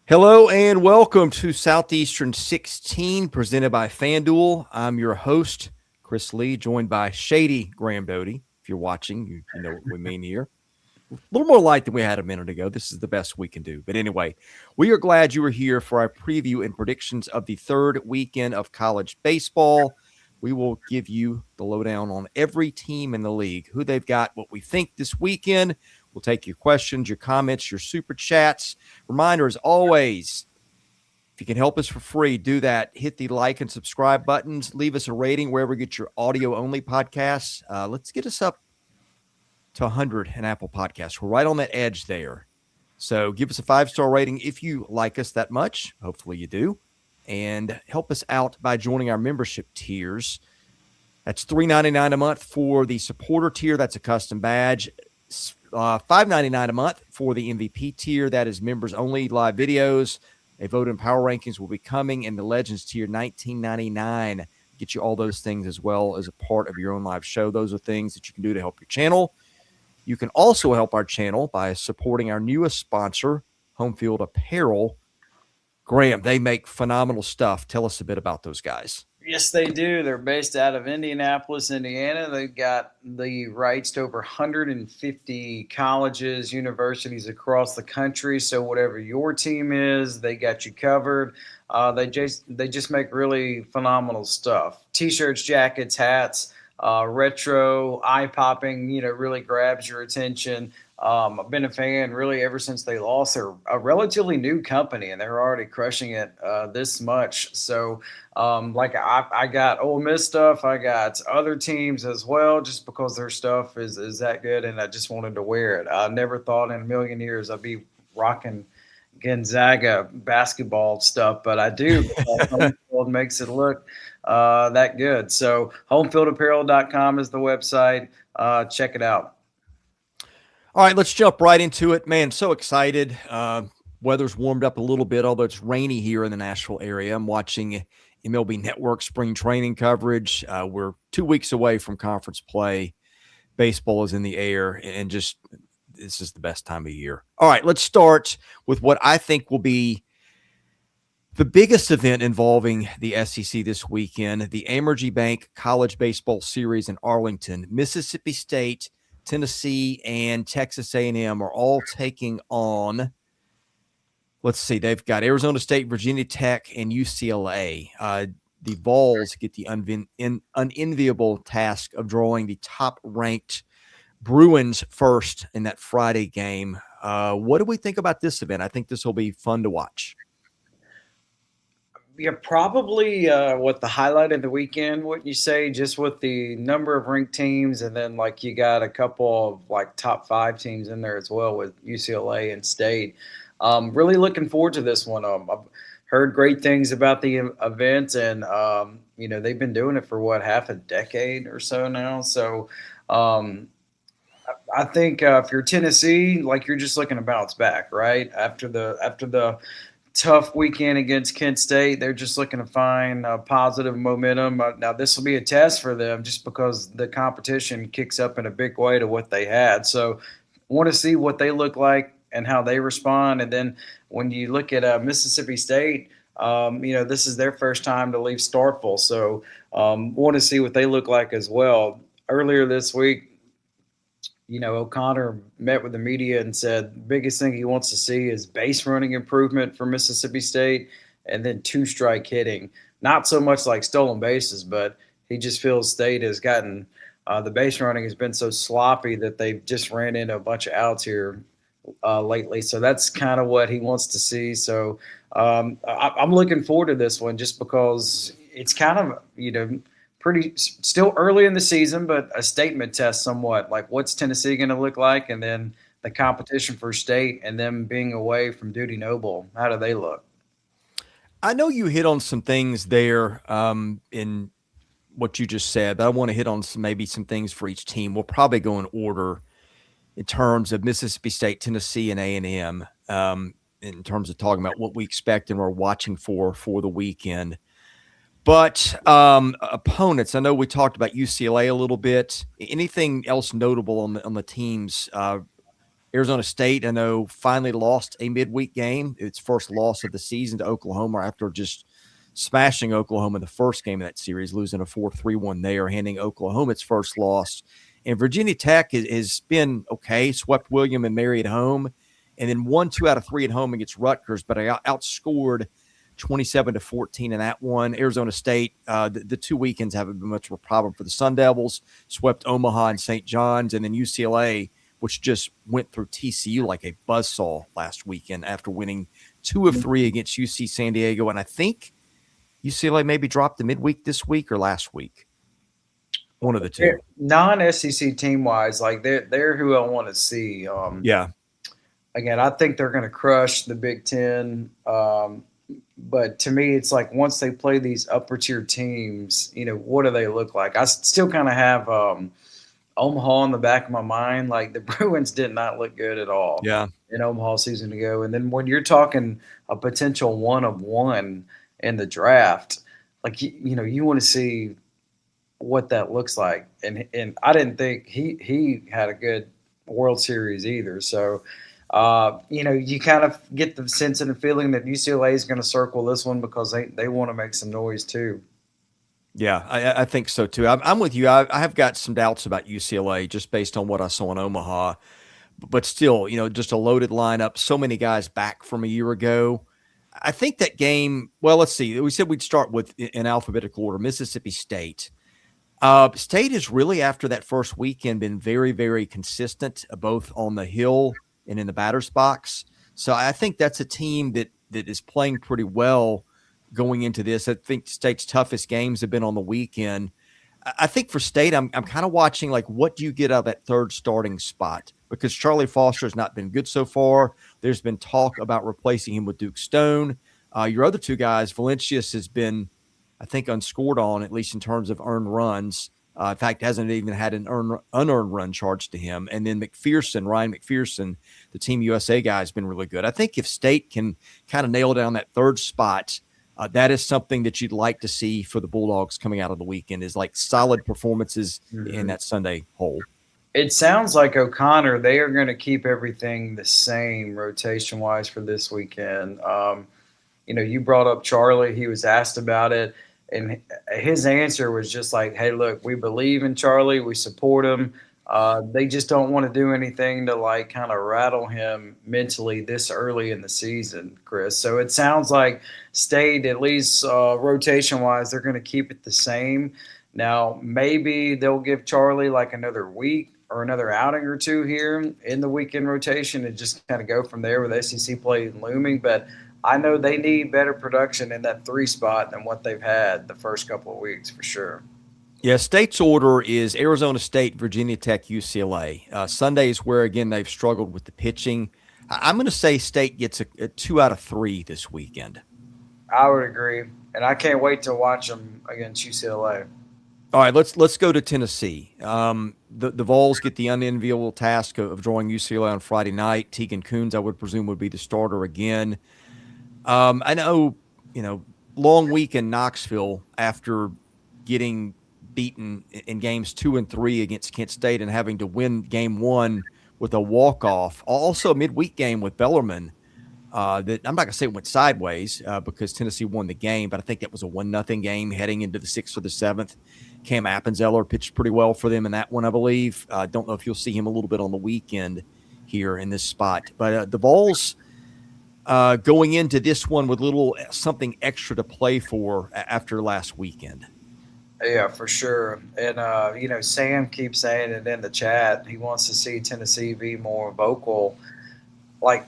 Hello and welcome to Southeastern 16, presented by FanDuel. I'm your host, Chris Lee, joined by Shady Graham Doty. If you're watching, you know what we mean here. A little more light than we had a minute ago. This is the best we can do. But anyway, we are glad you were here for our preview and predictions of the third weekend of college baseball. We will give you the lowdown on every team in the league, who they've got, what we think this weekend. We'll take your questions, your comments, your super chats. Reminder, as always, if you can help us for free, do that. Hit the like and subscribe buttons. Leave us a rating wherever you get your audio-only podcasts. Let's get us up to 100 in Apple Podcasts. We're right on that edge there. So give us a 5-star rating if you like us that much. Hopefully you do. And help us out by joining our membership tiers. That's $3.99 a month for the supporter tier. That's a custom badge. $5.99 a month for the MVP tier. That is members only, live videos. A vote in power rankings will be coming. And the Legends tier, $19.99. Get you all those things as well as a part of your own live show. Those are things that you can do to help your channel. You can also help our channel by supporting our newest sponsor, Home Field Apparel. Graham, they make phenomenal stuff. Tell us a bit about those guys. Yes, they do. They're based out of Indianapolis, Indiana. They've got the rights to over 150 colleges, universities across the country. So whatever your team is, they got you covered. They just make really phenomenal stuff. T-shirts, jackets, hats, retro, eye-popping, really grabs your attention. I've been a fan really ever since they lost. They're a relatively new company, and they're already crushing it this much. So, I got Ole Miss stuff. I got other teams as well, just because their stuff is that good, and I just wanted to wear it. I never thought in a million years I'd be rocking Gonzaga basketball stuff, but I do because Homefield makes it look that good. So homefieldapparel.com is the website. Check it out. All right, let's jump right into it. Man, so excited. Weather's warmed up a little bit, although it's rainy here in the Nashville area. I'm watching MLB Network spring training coverage. We're 2 weeks away from conference play. Baseball is in the air, and just this is the best time of year. All right, let's start with what I think will be the biggest event involving the SEC this weekend, the Amergy Bank College Baseball Series in Arlington. Mississippi State, Tennessee, and Texas A&M are all taking on, let's see, they've got Arizona State, Virginia Tech, and UCLA. The Vols get the unenviable task of drawing the top-ranked Bruins first in that Friday game. What do we think about this event? I think this will be fun to watch. Yeah, probably what the highlight of the weekend, what you say, just with the number of ranked teams, and then you got a couple of top 5 teams in there as well with UCLA and State. Really looking forward to this one. I've heard great things about the event, and they've been doing it for half a decade or so now. So I think if you're Tennessee, you're just looking to bounce back, right? After the tough weekend against Kent State, they're just looking to find positive momentum. Now, this will be a test for them just because the competition kicks up in a big way to what they had. So I want to see what they look like and how they respond. And then when you look at Mississippi State, this is their first time to leave Starkville. So want to see what they look like as well. Earlier this week, O'Connor met with the media and said the biggest thing he wants to see is base running improvement for Mississippi State and then 2-strike hitting. Not so much like stolen bases, but he just feels State has gotten the base running has been so sloppy that they've just ran into a bunch of outs here lately. So that's kind of what he wants to see. So I'm looking forward to this one just because it's kind of, pretty still early in the season, but a statement test somewhat. What's Tennessee going to look like? And then the competition for State and them being away from Duty Noble. How do they look? I know you hit on some things there in what you just said, but I want to hit on maybe some things for each team. We'll probably go in order in terms of Mississippi State, Tennessee, and A&M in terms of talking about what we expect and we're watching for the weekend. But opponents, I know we talked about UCLA a little bit. Anything else notable on the teams Arizona State, I know, finally lost a midweek game. Its first loss of the season to Oklahoma after just smashing Oklahoma in the first game of that series, losing a 4-3-1 there, handing Oklahoma its first loss. And Virginia Tech has been okay, swept William and Mary at home, and then won 2 out of 3 at home against Rutgers, but I outscored 27-14 in that one. Arizona State, the 2 weekends haven't been much of a problem for the Sun Devils, swept Omaha and St. John's, and then UCLA, which just went through TCU like a buzzsaw last weekend after winning 2 of 3 against UC San Diego. And I think UCLA maybe dropped the midweek this week or last week. One of the two. Non-SEC team-wise, like they're who I want to see. Yeah. Again, I think they're going to crush the Big Ten. But to me, it's like once they play these upper-tier teams, what do they look like? I still kind of have Omaha in the back of my mind. Like the Bruins did not look good at all in Omaha season ago. And then when you're talking a potential 1 of 1 in the draft, like, you want to see what that looks like. And I didn't think he had a good World Series either. So, you kind of get the sense and the feeling that UCLA is going to circle this one because they want to make some noise too. Yeah, I think so too. I'm with you. I have got some doubts about UCLA just based on what I saw in Omaha, but still, just a loaded lineup. So many guys back from a year ago. I think that game. Well, let's see. We said we'd start with in alphabetical order. Mississippi State. State has really, after that first weekend, been very, very consistent, both on the hill and in the batter's box. So I think that's a team that is playing pretty well going into this. I think State's toughest games have been on the weekend. I think for State, I'm kind of watching, like, what do you get out of that third starting spot? Because Charlie Foster has not been good so far. There's been talk about replacing him with Duke Stone. Your other 2 guys, Valencius has been, I think, unscored on, at least in terms of earned runs. In fact, hasn't even had an unearned run charged to him. And then Ryan McPherson, the Team USA guy, has been really good. I think if State can kind of nail down that third spot, that is something that you'd like to see for the Bulldogs coming out of the weekend, is like solid performances in that Sunday hole. It sounds like O'Connor, they are going to keep everything the same rotation-wise for this weekend. You brought up Charlie. He was asked about it, and his answer was just like, hey, look, we believe in Charlie. We support him. They just don't want to do anything to, like, kind of rattle him mentally this early in the season, Chris. So it sounds like State, at least rotation-wise, they're going to keep it the same. Now, maybe they'll give Charlie like another week or another outing or 2 here in the weekend rotation and just kind of go from there with SEC play looming. But I know they need better production in that 3 spot than what they've had the first couple of weeks for sure. Yeah, State's order is Arizona State, Virginia Tech, UCLA. Sunday is where, again, they've struggled with the pitching. I'm going to say State gets a 2 out of 3 this weekend. I would agree, and I can't wait to watch them against UCLA. All right, let's go to Tennessee. The Vols get the unenviable task of drawing UCLA on Friday night. Tegan Coons, I would presume, would be the starter again. I know, long week in Knoxville after getting beaten in games 2 and 3 against Kent State and having to win game 1 with a walk-off. Also a midweek game with Bellarmine that I'm not going to say went sideways because Tennessee won the game, but I think that was a 1-0 game heading into the 6th or the 7th. Cam Appenzeller pitched pretty well for them in that one, I believe. Don't know if you'll see him a little bit on the weekend here in this spot. But the Vols going into this one with something extra to play for after last weekend. Yeah, for sure. And, Sam keeps saying it in the chat. He wants to see Tennessee be more vocal. Like,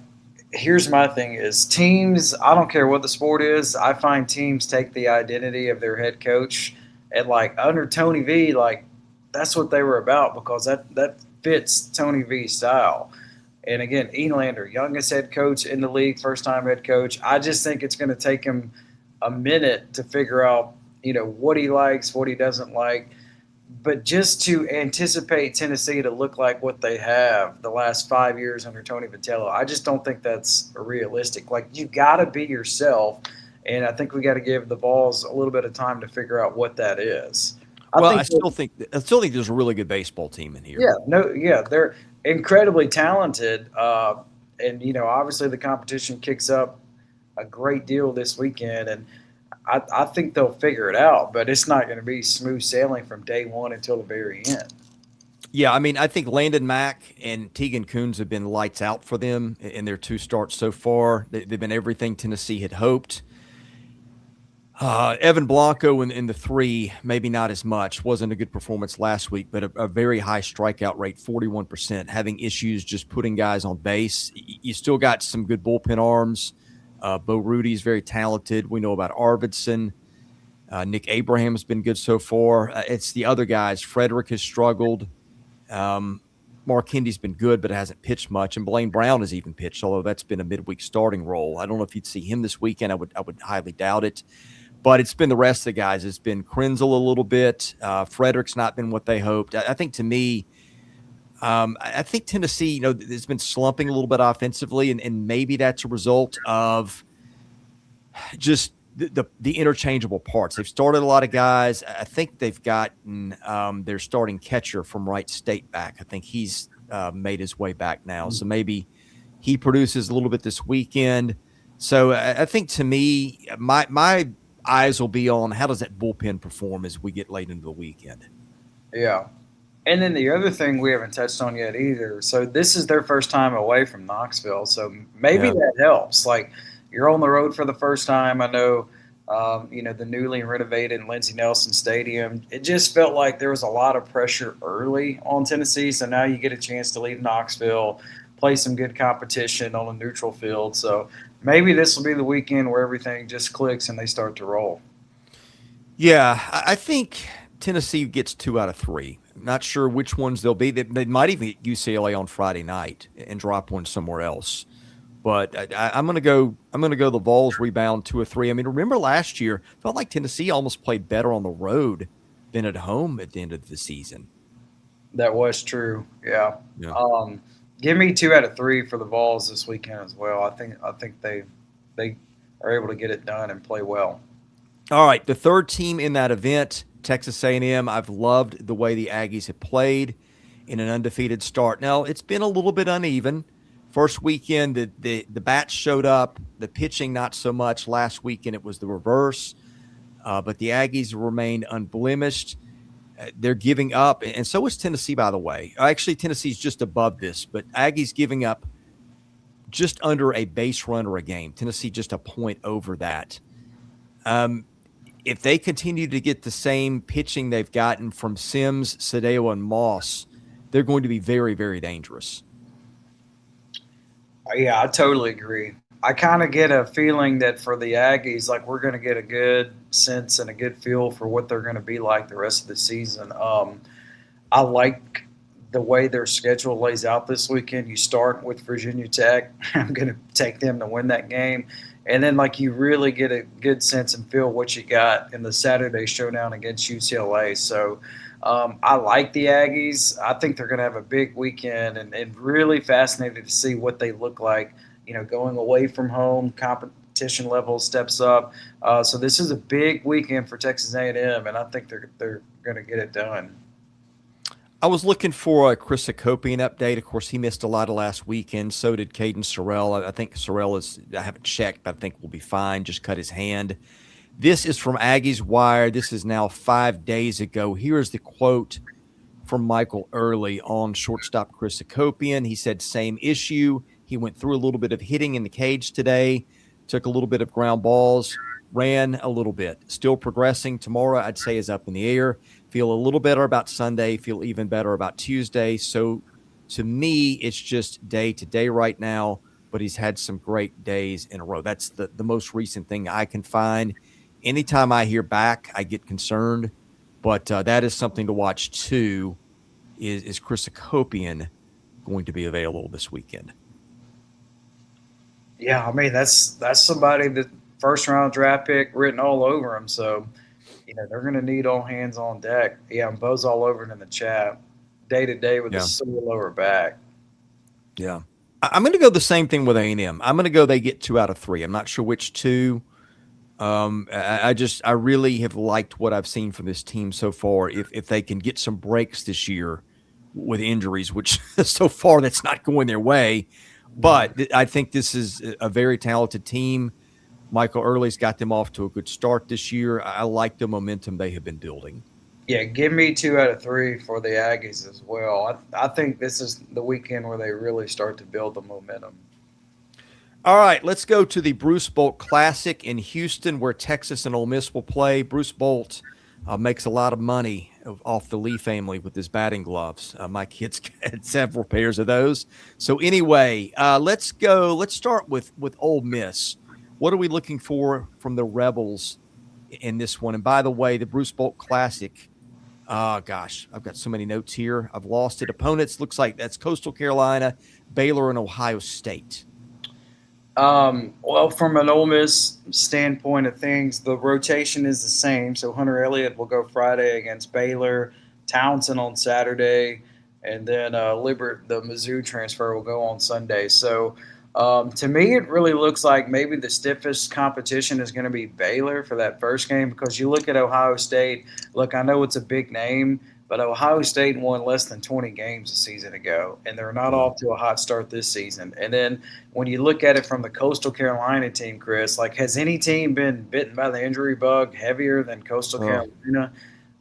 here's my thing is teams, I don't care what the sport is, I find teams take the identity of their head coach. And, like, under Tony V, like, that's what they were about because that fits Tony V's style. And, again, Elander, youngest head coach in the league, first-time head coach. I just think it's going to take him a minute to figure out, what he likes, what he doesn't like. But just to anticipate Tennessee to look like what they have the last 5 years under Tony Vitello, I just don't think that's realistic. Like, you got to be yourself, and I think we got to give the Vols a little bit of time to figure out what that is. I still think there's a really good baseball team in here. They're incredibly talented, and obviously the competition kicks up a great deal this weekend, and I think they'll figure it out. But it's not going to be smooth sailing from day one until the very end. Yeah, I mean, I think Landon Mack and Tegan Coons have been lights out for them in their 2 starts so far. They've been everything Tennessee had hoped. Evan Blanco in the 3, maybe not as much. Wasn't a good performance last week, but a very high strikeout rate, 41%, having issues just putting guys on base. You still got some good bullpen arms. Bo Rudy's very talented. We know about Arvidsson. Nick Abraham's been good so far. It's the other guys. Frederick has struggled. Mark Hendy's been good, but hasn't pitched much. And Blaine Brown has even pitched, although that's been a midweek starting role. I don't know if you'd see him this weekend. I would highly doubt it. But it's been the rest of the guys. It's been Krenzel a little bit. Frederick's not been what they hoped. I think to me, I think Tennessee, has been slumping a little bit offensively, and maybe that's a result of just the interchangeable parts. They've started a lot of guys. I think they've gotten their starting catcher from Wright State back. I think he's made his way back now. So maybe he produces a little bit this weekend. So I think to me, my eyes will be on how does that bullpen perform as we get late into the weekend. Yeah. And then the other thing we haven't touched on yet either. So this is their first time away from Knoxville. So maybe that helps. Like, you're on the road for the first time. I know, the newly renovated Lindsey Nelson Stadium. It just felt like there was a lot of pressure early on Tennessee. So now you get a chance to leave Knoxville, play some good competition on a neutral field. So maybe this will be the weekend where everything just clicks and they start to roll. Yeah, I think Tennessee gets 2 out of 3. Not sure which ones they'll be. They might even get UCLA on Friday night and drop one somewhere else. But I'm going to go. The Vols rebound 2 or 3. I mean, remember last year, felt like Tennessee almost played better on the road than at home at the end of the season. That was true. Yeah. Give me 2 out of 3 for the Vols this weekend as well. I think they are able to get it done and play well. All right, the third team in that event, Texas A&M. I've loved the way the Aggies have played in an undefeated start. Now, it's been a little bit uneven. First weekend, the bats showed up. The pitching, not so much. Last weekend, it was the reverse. But the Aggies remained unblemished. They're giving up, and so is Tennessee, by the way. Actually, Tennessee's just above this, but Aggies giving up just under a base runner a game. Tennessee just a point over that. If they continue to get the same pitching they've gotten from Sims, Sadeo, and Moss, they're going to be very, very dangerous. Yeah, I totally agree. I kind of get a feeling that for the Aggies, like, we're going to get a good sense and a good feel for what they're going to be like the rest of the season. I like the way their schedule lays out this weekend. You start with Virginia Tech. I'm going to take them to win that game. And then, you really get a good sense and feel what you got in the Saturday showdown against UCLA. So I like the Aggies. I think they're going to have a big weekend and really fascinated to see what they look like, going away from home. Competition level steps up. So this is a big weekend for Texas A&M, and I think they're going to get it done. I was looking for a Chris Akopian update. Of course, he missed a lot of last weekend. So did Caden Sorrell. I think Sorrell I haven't checked, but I think will be fine. Just cut his hand. This is from Aggies Wire. This is now 5 days ago. Here is the quote from Michael Early on shortstop Chris Akopian. He said, same issue. He went through a little bit of hitting in the cage today, took a little bit of ground balls, ran a little bit. Still progressing. Tomorrow, I'd say, is up in the air. Feel a little better about Sunday, feel even better about Tuesday. So to me, it's just day to day right now, but he's had some great days in a row. That's the most recent thing I can find. Anytime I hear back, I get concerned, but that is something to watch too. Is Chris Akopian going to be available this weekend? Yeah, I mean, that's somebody that first round draft pick written all over him. So, they're going to need all hands on deck. Yeah, and Bo's all over it in the chat. Day to day with a sore lower back. Yeah. I'm going to go the same thing with A&M. I'm going to go they get 2 out of 3. I'm not sure which 2. I really have liked what I've seen from this team so far. If they can get some breaks this year with injuries, which so far that's not going their way, but I think this is a very talented team. Michael Early's got them off to a good start this year. I like the momentum they have been building. Yeah, give me 2 out of 3 for the Aggies as well. I think this is the weekend where they really start to build the momentum. All right, let's go to the Bruce Bolt Classic in Houston, where Texas and Ole Miss will play. Bruce Bolt makes a lot of money off the Lee family with his batting gloves. My kids had several pairs of those. So anyway, let's go. Let's start with Ole Miss. What are we looking for from the Rebels in this one? And by the way, the Bruce Bolt Classic, gosh, I've got so many notes here. I've lost it. Opponents, looks like that's Coastal Carolina, Baylor, and Ohio State. Well, from an Ole Miss standpoint of things, the rotation is the same. So Hunter Elliott will go Friday against Baylor, Townsend on Saturday, and then Libert, the Mizzou transfer, will go on Sunday. So to me, it really looks like maybe the stiffest competition is going to be Baylor for that first game, because you look at Ohio State. Look, I know it's a big name, but Ohio State won less than 20 games a season ago, and they're not off to a hot start this season. And then when you look at it from the Coastal Carolina team, Chris, like, has any team been bitten by the injury bug heavier than Coastal Carolina?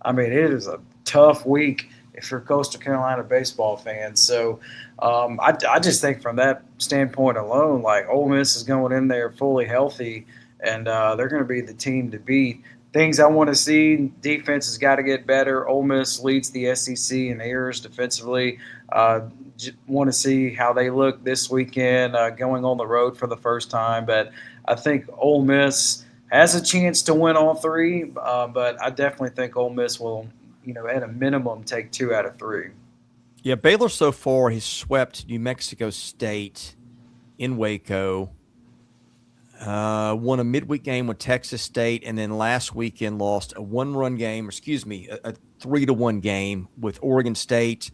I mean, it is a tough week if you're a Coastal Carolina baseball fan. So I just think from that standpoint alone, like, Ole Miss is going in there fully healthy, and they're going to be the team to beat. Things I want to see, defense has got to get better. Ole Miss leads the SEC in errors defensively. Want to see how they look this weekend, going on the road for the first time. But I think Ole Miss has a chance to win all three, but I definitely think Ole Miss will, at a minimum, take 2 out of 3. Yeah, Baylor so far has swept New Mexico State in Waco. Won a midweek game with Texas State, and then last weekend lost a 3-1 game with Oregon State.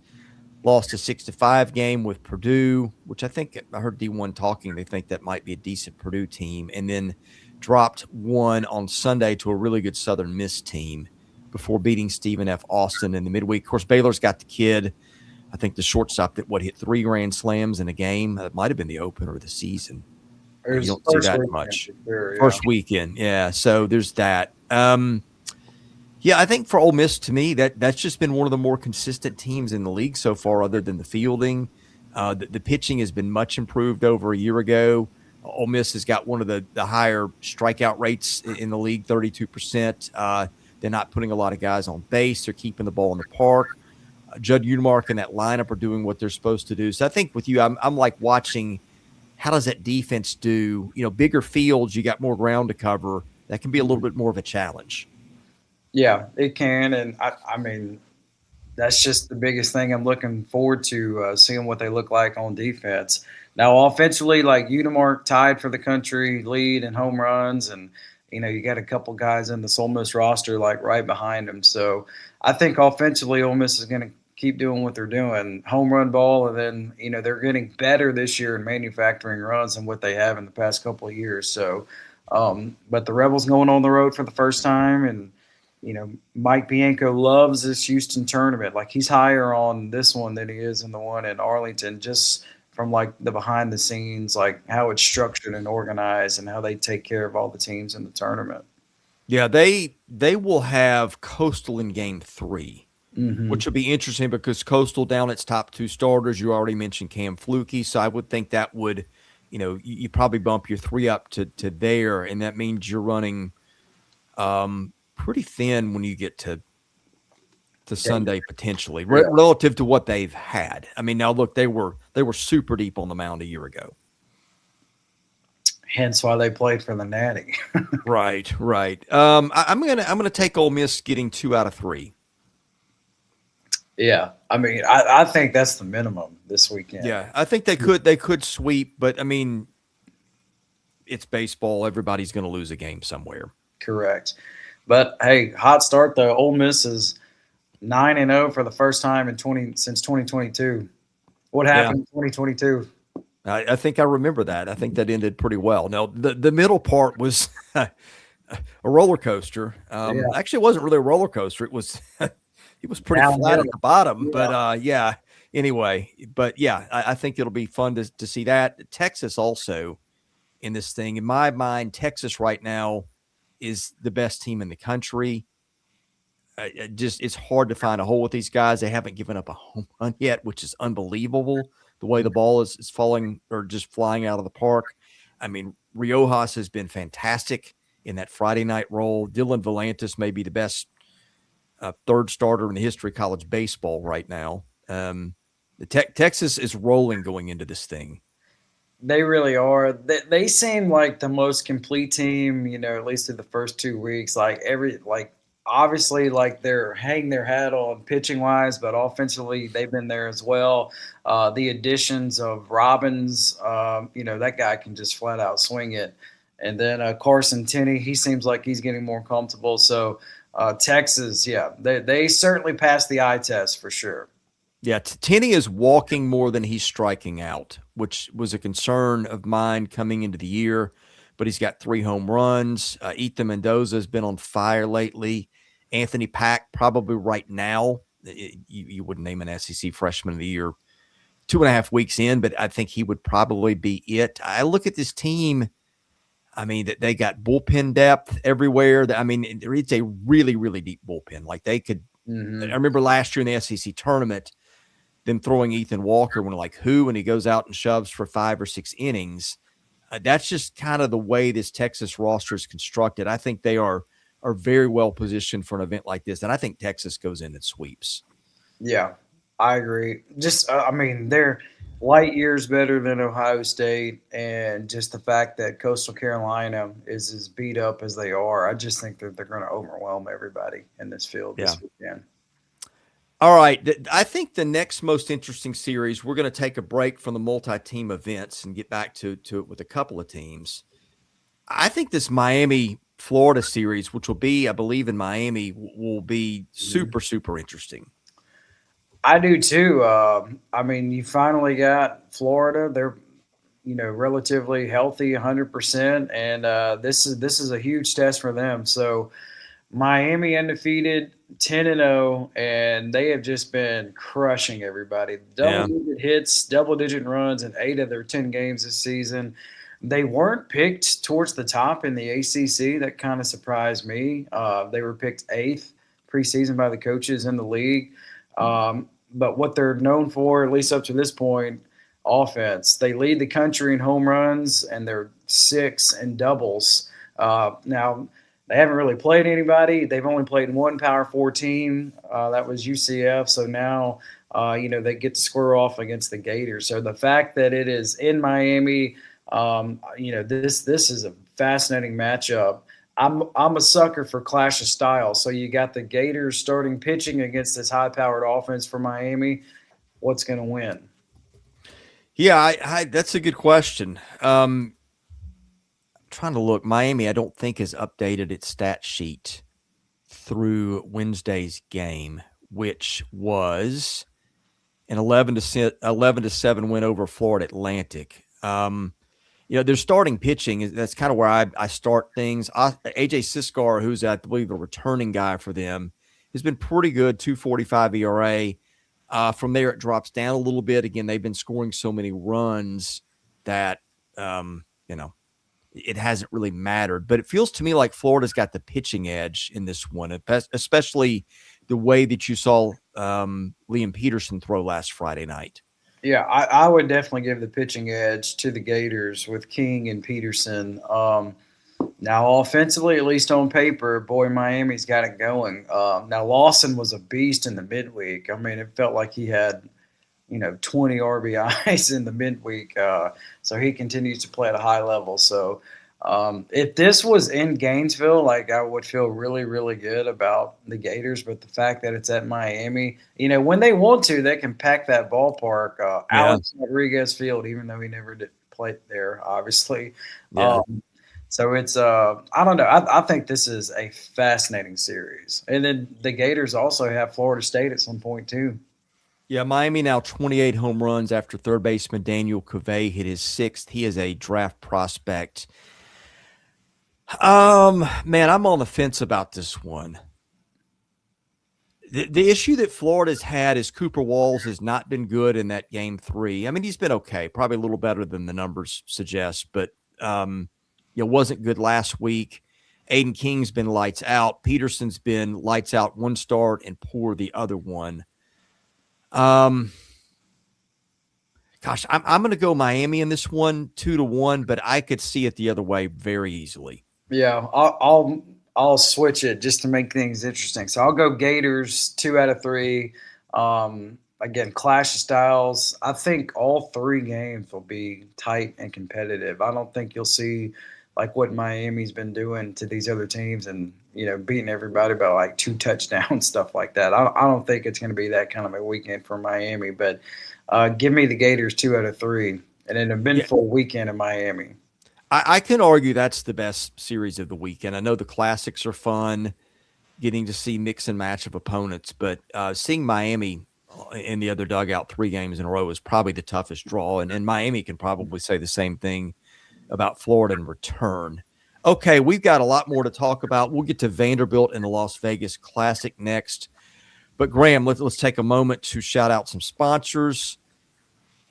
Lost a 6-5 game with Purdue, which I think I heard D1 talking. They think that might be a decent Purdue team, and then dropped 1 on Sunday to a really good Southern Miss team before beating Stephen F. Austin in the midweek. Of course, Baylor's got the kid, I think the shortstop that hit 3 grand slams in a game. That might have been the opener of the season. You don't see that much. Sure, yeah. First weekend, yeah. So there's that. I think for Ole Miss, to me, that's just been one of the more consistent teams in the league so far, other than the fielding. The pitching has been much improved over a year ago. Ole Miss has got one of the higher strikeout rates in the league, 32%. They're not putting a lot of guys on base. They're keeping the ball in the park. Judd Udemark and that lineup are doing what they're supposed to do. So I think with you, I'm like watching, how does that defense do? Bigger fields, you got more ground to cover. That can be a little bit more of a challenge. Yeah, it can. And I mean, that's just the biggest thing I'm looking forward to, seeing what they look like on defense. Now, offensively, like, Udemark tied for the country lead in home runs, and you got a couple guys in the Ole Miss roster like right behind him. So I think offensively, Ole Miss is going to keep doing what they're doing, home run ball, and then they're getting better this year in manufacturing runs than what they have in the past couple of years. So, but the Rebels going on the road for the first time, and Mike Bianco loves this Houston tournament. Like, he's higher on this one than he is in the one in Arlington, just from like the behind the scenes, like how it's structured and organized and how they take care of all the teams in the tournament. Yeah, they will have Coastal in game 3, Mm-hmm. which will be interesting because Coastal down its top 2 starters. You already mentioned Cam Flukie, so I would think that would, you probably bump your 3 up to there, and that means you're running pretty thin when you get to Sunday potentially, relative to what they've had. I mean, now look, they were super deep on the mound a year ago. Hence why they played for the Natty. Right. I'm gonna take Ole Miss getting 2 out of 3. Yeah, I mean, I think that's the minimum this weekend. Yeah, I think they could sweep, but I mean, it's baseball. Everybody's going to lose a game somewhere. Correct. But hey, hot start though. Ole Miss is 9-0 for the first time since 2022. What happened in 2022? I think I remember that. I think that ended pretty well. Now, the middle part was a roller coaster. Yeah. Actually, it wasn't really a roller coaster. It was it was pretty Downhill. flat at the bottom. Yeah. But yeah. Anyway, but yeah, I think it'll be fun to see that. Texas also in this thing. In my mind, Texas right now is the best team in the country. It's hard to find a hole with these guys. They haven't given up a home run yet, which is unbelievable. The way the ball is falling or just flying out of the park. I mean, Riojas has been fantastic in that Friday night role. Dylan Volantis may be the best third starter in the history of college baseball right now. Texas is rolling going into this thing. They really are. They seem like the most complete team, at least through the first 2 weeks. Obviously, they're hanging their hat on pitching wise, but offensively they've been there as well. The additions of Robbins, that guy can just flat out swing it. And then Carson Tenney, he seems like he's getting more comfortable. So Texas, yeah, they certainly passed the eye test for sure. Yeah, Tenney is walking more than he's striking out, which was a concern of mine coming into the year. But he's got 3 home runs. Ethan Mendoza has been on fire lately. Anthony Pack probably right now. You wouldn't name an SEC freshman of the year 2.5 weeks in, but I think he would probably be it. I look at this team. I mean, that they got bullpen depth everywhere. I mean, it's a really, really deep bullpen. Like they could. Mm-hmm. I remember last year in the SEC tournament, them throwing Ethan Walker when like who, and he goes out and shoves for 5 or 6 innings. That's just kind of the way this Texas roster is constructed. I think they are very well positioned for an event like this, and I think Texas goes in and sweeps. Yeah, I agree. Just, they're light years better than Ohio State, and just the fact that Coastal Carolina is as beat up as they are, I just think that they're going to overwhelm everybody in this field this weekend. All right. I think the next most interesting series, we're going to take a break from the multi-team events and get back to it with a couple of teams. I think this Miami-Florida series, which will be, I believe, in Miami, will be super, super interesting. I do too. You finally got Florida. They're, relatively healthy, 100%, and this is a huge test for them. So Miami undefeated, 10-0, and they have just been crushing everybody. Double-digit hits, double-digit runs in 8 of their 10 games this season. They weren't picked towards the top in the ACC. That kind of surprised me. They were picked 8th preseason by the coaches in the league. But what they're known for, at least up to this point, offense. They lead the country in home runs, and they're 6th in doubles. Now, they haven't really played anybody. They've only played one Power 4 team. That was UCF. So now, they get to square off against the Gators. So the fact that it is in Miami, this is a fascinating matchup. I'm a sucker for clash of styles. So you got the Gators starting pitching against this high-powered offense for Miami. What's going to win? Yeah, that's a good question. Trying to look. Miami, I don't think has updated its stat sheet through Wednesday's game, which was an 11-7 win over Florida Atlantic. Their starting pitching, that's kind of where I start things. AJ Siskar, who's I believe a returning guy for them, has been pretty good, 2.45 ERA. From there, it drops down a little bit. Again, they've been scoring so many runs that it hasn't really mattered. But it feels to me like Florida's got the pitching edge in this one, especially the way that you saw Liam Peterson throw last Friday night. Yeah, I would definitely give the pitching edge to the Gators with King and Peterson. Now, offensively, at least on paper, boy, Miami's got it going. Now, Lawson was a beast in the midweek. I mean, it felt like he had, 20 RBIs in the midweek. So he continues to play at a high level. So if this was in Gainesville, I would feel really, really good about the Gators. But the fact that it's at Miami, when they want to, they can pack that ballpark. Alex Rodriguez Field, even though he never did play there, obviously. Yeah. So it's I don't know. I think this is a fascinating series. And then the Gators also have Florida State at some point too. Yeah, Miami now 28 home runs after third baseman Daniel Covey hit his 6th. He is a draft prospect. Man, I'm on the fence about this one. The issue that Florida's had is Cooper Walls has not been good in that game 3. I mean, he's been okay, probably a little better than the numbers suggest, but wasn't good last week. Aiden King's been lights out. Peterson's been lights out one start and poor the other one. Gosh, I'm going to go Miami in this one, 2-1, but I could see it the other way very easily. Yeah, I'll switch it just to make things interesting. So I'll go Gators 2 out of 3. Again, clash of styles. I think all 3 games will be tight and competitive. I don't think you'll see like what Miami's been doing to these other teams and beating everybody by like 2 touchdowns, stuff like that. I don't think it's going to be that kind of a weekend for Miami. But give me the Gators 2 out of 3 and an eventful weekend in Miami. I can argue that's the best series of the weekend. I know the classics are fun, getting to see mix and match of opponents, but seeing Miami in the other dugout 3 games in a row is probably the toughest draw, and Miami can probably say the same thing about Florida in return. Okay, we've got a lot more to talk about. We'll get to Vanderbilt and the Las Vegas Classic next, but Graham, let's take a moment to shout out some sponsors,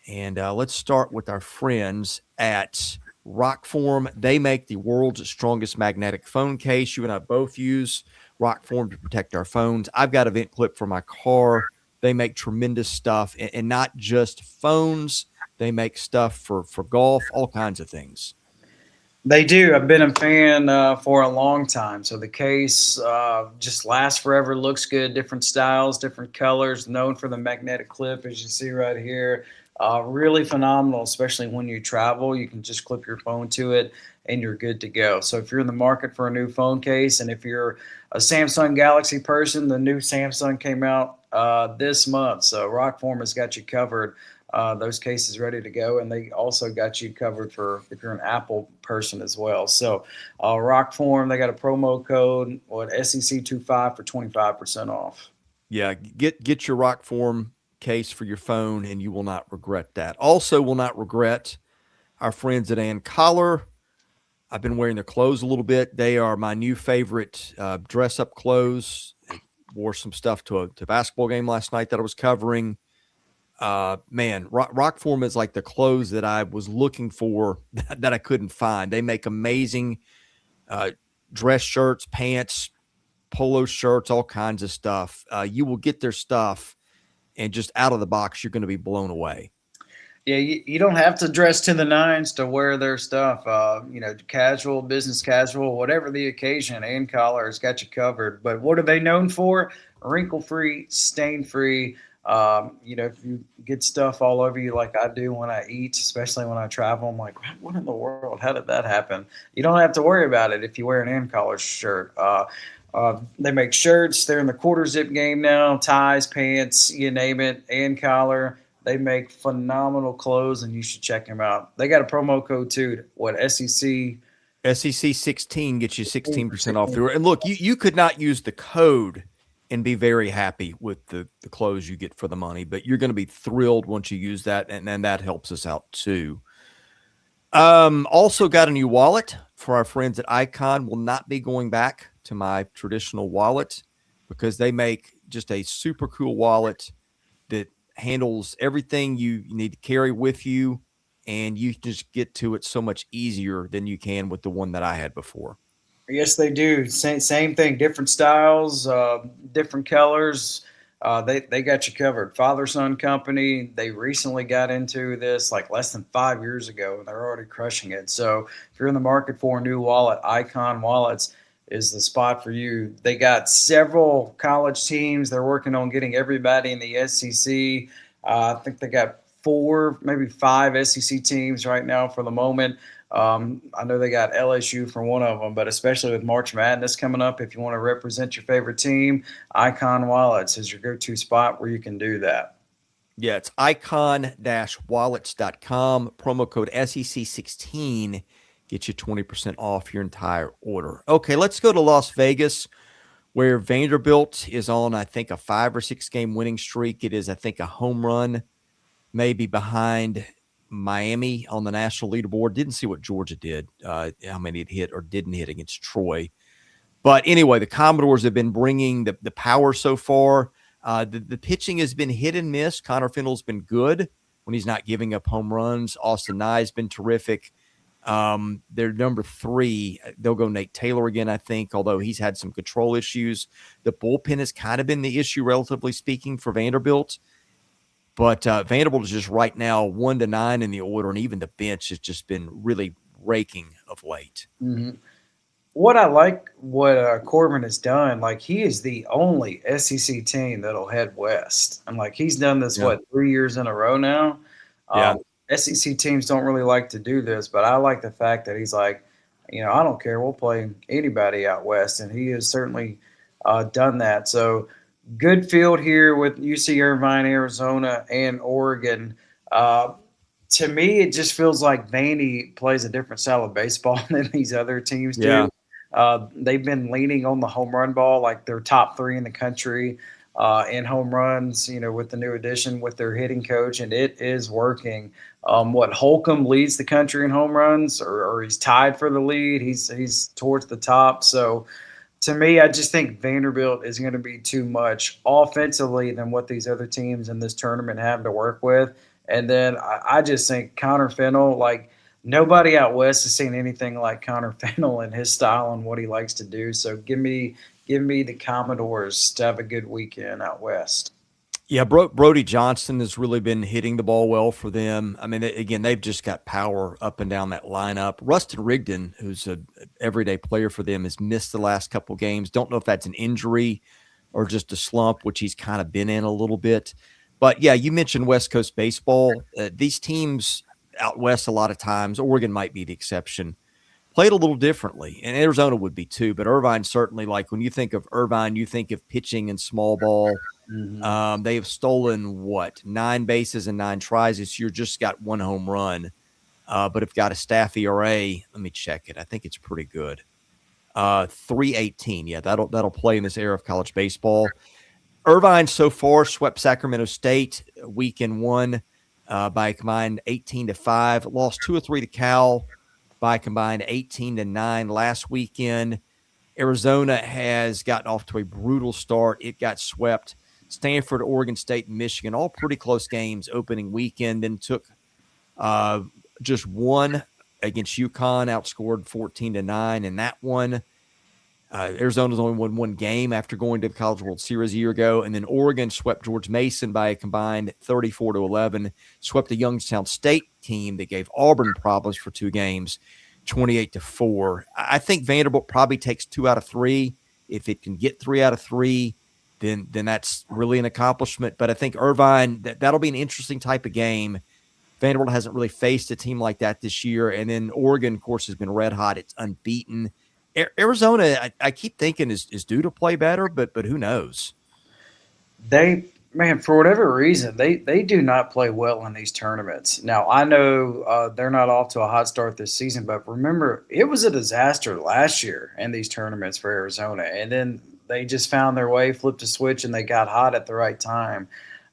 and let's start with our friends at Rockform. They make the world's strongest magnetic phone case. You and I both use Rockform to protect our phones. I've got a vent clip for my car. They make tremendous stuff, and not just phones. They make stuff for golf, all kinds of things. They do. I've been a fan for a long time. So the case just lasts forever, looks good, different styles, different colors, known for the magnetic clip, as you see right here. Really phenomenal, especially when you travel. You can just clip your phone to it and you're good to go. So if you're in the market for a new phone case, and if you're a Samsung Galaxy person, the new Samsung came out this month. So Rockform has got you covered. Those cases ready to go, and they also got you covered for if you're an Apple person as well. So Rockform, they got a promo code, SEC25 for 25% off. Yeah, get your Rockform case for your phone, and you will not regret that. Also will not regret our friends at Ann Collar. I've been wearing their clothes a little bit. They are my new favorite dress-up clothes. I wore some stuff to a basketball game last night that I was covering. Man, Rockform is like the clothes that I was looking for that I couldn't find. They make amazing dress shirts, pants, polo shirts, all kinds of stuff. You will get their stuff, and just out of the box, you're going to be blown away. Yeah, you don't have to dress to the nines to wear their stuff. Casual, business casual, whatever the occasion, Ann Collar has got you covered. But what are they known for? Wrinkle-free, stain-free. If you get stuff all over you like I do when I eat, especially when I travel, I'm like, what in the world? How did that happen? You don't have to worry about it if you wear an Ann Collar shirt. They make shirts. They're in the quarter zip game now, ties, pants, you name it, Ann Collar. They make phenomenal clothes, and you should check them out. They got a promo code too. SEC 16 gets you 16% off. And look, you could not use the code and be very happy with the clothes you get for the money, but you're going to be thrilled once you use that, and then that helps us out too. Also got a new wallet for our friends at Icon. Will not be going back to my traditional wallet because they make just a super cool wallet that handles everything you need to carry with you, and you just get to it so much easier than you can with the one that I had before. Yes, they do. Same thing, different styles, different colors. They got you covered. Father-son company. They recently got into this like less than 5 years ago, and they're already crushing it. So if you're in the market for a new wallet, Icon Wallets is the spot for you. They got several college teams. They're working on getting everybody in the SEC. I think they got 4, maybe 5 SEC teams right now for the moment. I know they got LSU for one of them, but especially with March Madness coming up, if you want to represent your favorite team, Icon Wallets is your go-to spot where you can do that. Yeah, it's icon-wallets.com. Promo code SEC16 gets you 20% off your entire order. Okay, let's go to Las Vegas, where Vanderbilt is on, I think, a 5 or 6 game winning streak. It is, I think, a home run, maybe behind Miami on the national leaderboard. Didn't see what Georgia did, how many it hit or didn't hit against Troy. But anyway, the Commodores have been bringing the power so far. The pitching has been hit and miss. Connor Fennell's been good when he's not giving up home runs. Austin Nye's been terrific. They're number 3. They'll go Nate Taylor again, I think, although he's had some control issues. The bullpen has kind of been the issue, relatively speaking, for Vanderbilt. But Vanderbilt is just right now 1-9 in the order, and even the bench has just been really raking of late. Mm-hmm. What I like what Corbin has done, like he is the only SEC team that'll head west. And like he's done this, 3 years in a row now? SEC teams don't really like to do this, but I like the fact that he's like, I don't care. We'll play anybody out west. And he has certainly done that. So good field here with UC Irvine, Arizona, and Oregon. To me, it just feels like Vandy plays a different style of baseball than these other teams do. They've been leaning on the home run ball, like they're top 3 in the country in home runs, with the new addition with their hitting coach, and it is working. Holcomb leads the country in home runs, or he's tied for the lead. He's towards the top. So to me, I just think Vanderbilt is going to be too much offensively than what these other teams in this tournament have to work with. And then I just think Connor Fennell, like nobody out west has seen anything like Connor Fennell and his style and what he likes to do. So give me the Commodores to have a good weekend out west. Yeah, Brody Johnson has really been hitting the ball well for them. I mean, again, they've just got power up and down that lineup. Rustin Rigdon, who's an everyday player for them, has missed the last couple games. Don't know if that's an injury or just a slump, which he's kind of been in a little bit. But, yeah, you mentioned West Coast baseball. These teams out west a lot of times, Oregon might be the exception, played a little differently. And Arizona would be too. But Irvine certainly, like when you think of Irvine, you think of pitching and small ball. Mm-hmm. They have stolen, 9 bases and 9 tries this year, just got 1 home run. But have got a staff ERA. Let me check it. I think it's pretty good. 3.18. Yeah, that'll play in this era of college baseball. Irvine so far swept Sacramento State weekend 1 by a combined 18-5. Lost 2 or 3 to Cal by a combined 18-9 last weekend. Arizona has gotten off to a brutal start. It got swept. Stanford, Oregon State, and Michigan, all pretty close games opening weekend. Then took just 1 against UConn, outscored 14-9 in that one. Arizona's only won 1 game after going to the College World Series a year ago. And then Oregon swept George Mason by a combined 34-11, swept a Youngstown State team that gave Auburn problems for 2 games, 28-4. I think Vanderbilt probably takes 2 out of 3. If it can get 3 out of 3, then that's really an accomplishment. But I think Irvine, that'll be an interesting type of game. Vanderbilt hasn't really faced a team like that this year. And then Oregon, of course, has been red hot. It's unbeaten. Arizona, I keep thinking is due to play better, but who knows? For whatever reason, they do not play well in these tournaments. Now, I know they're not off to a hot start this season, but remember, it was a disaster last year in these tournaments for Arizona. And then they just found their way, flipped a switch, and they got hot at the right time.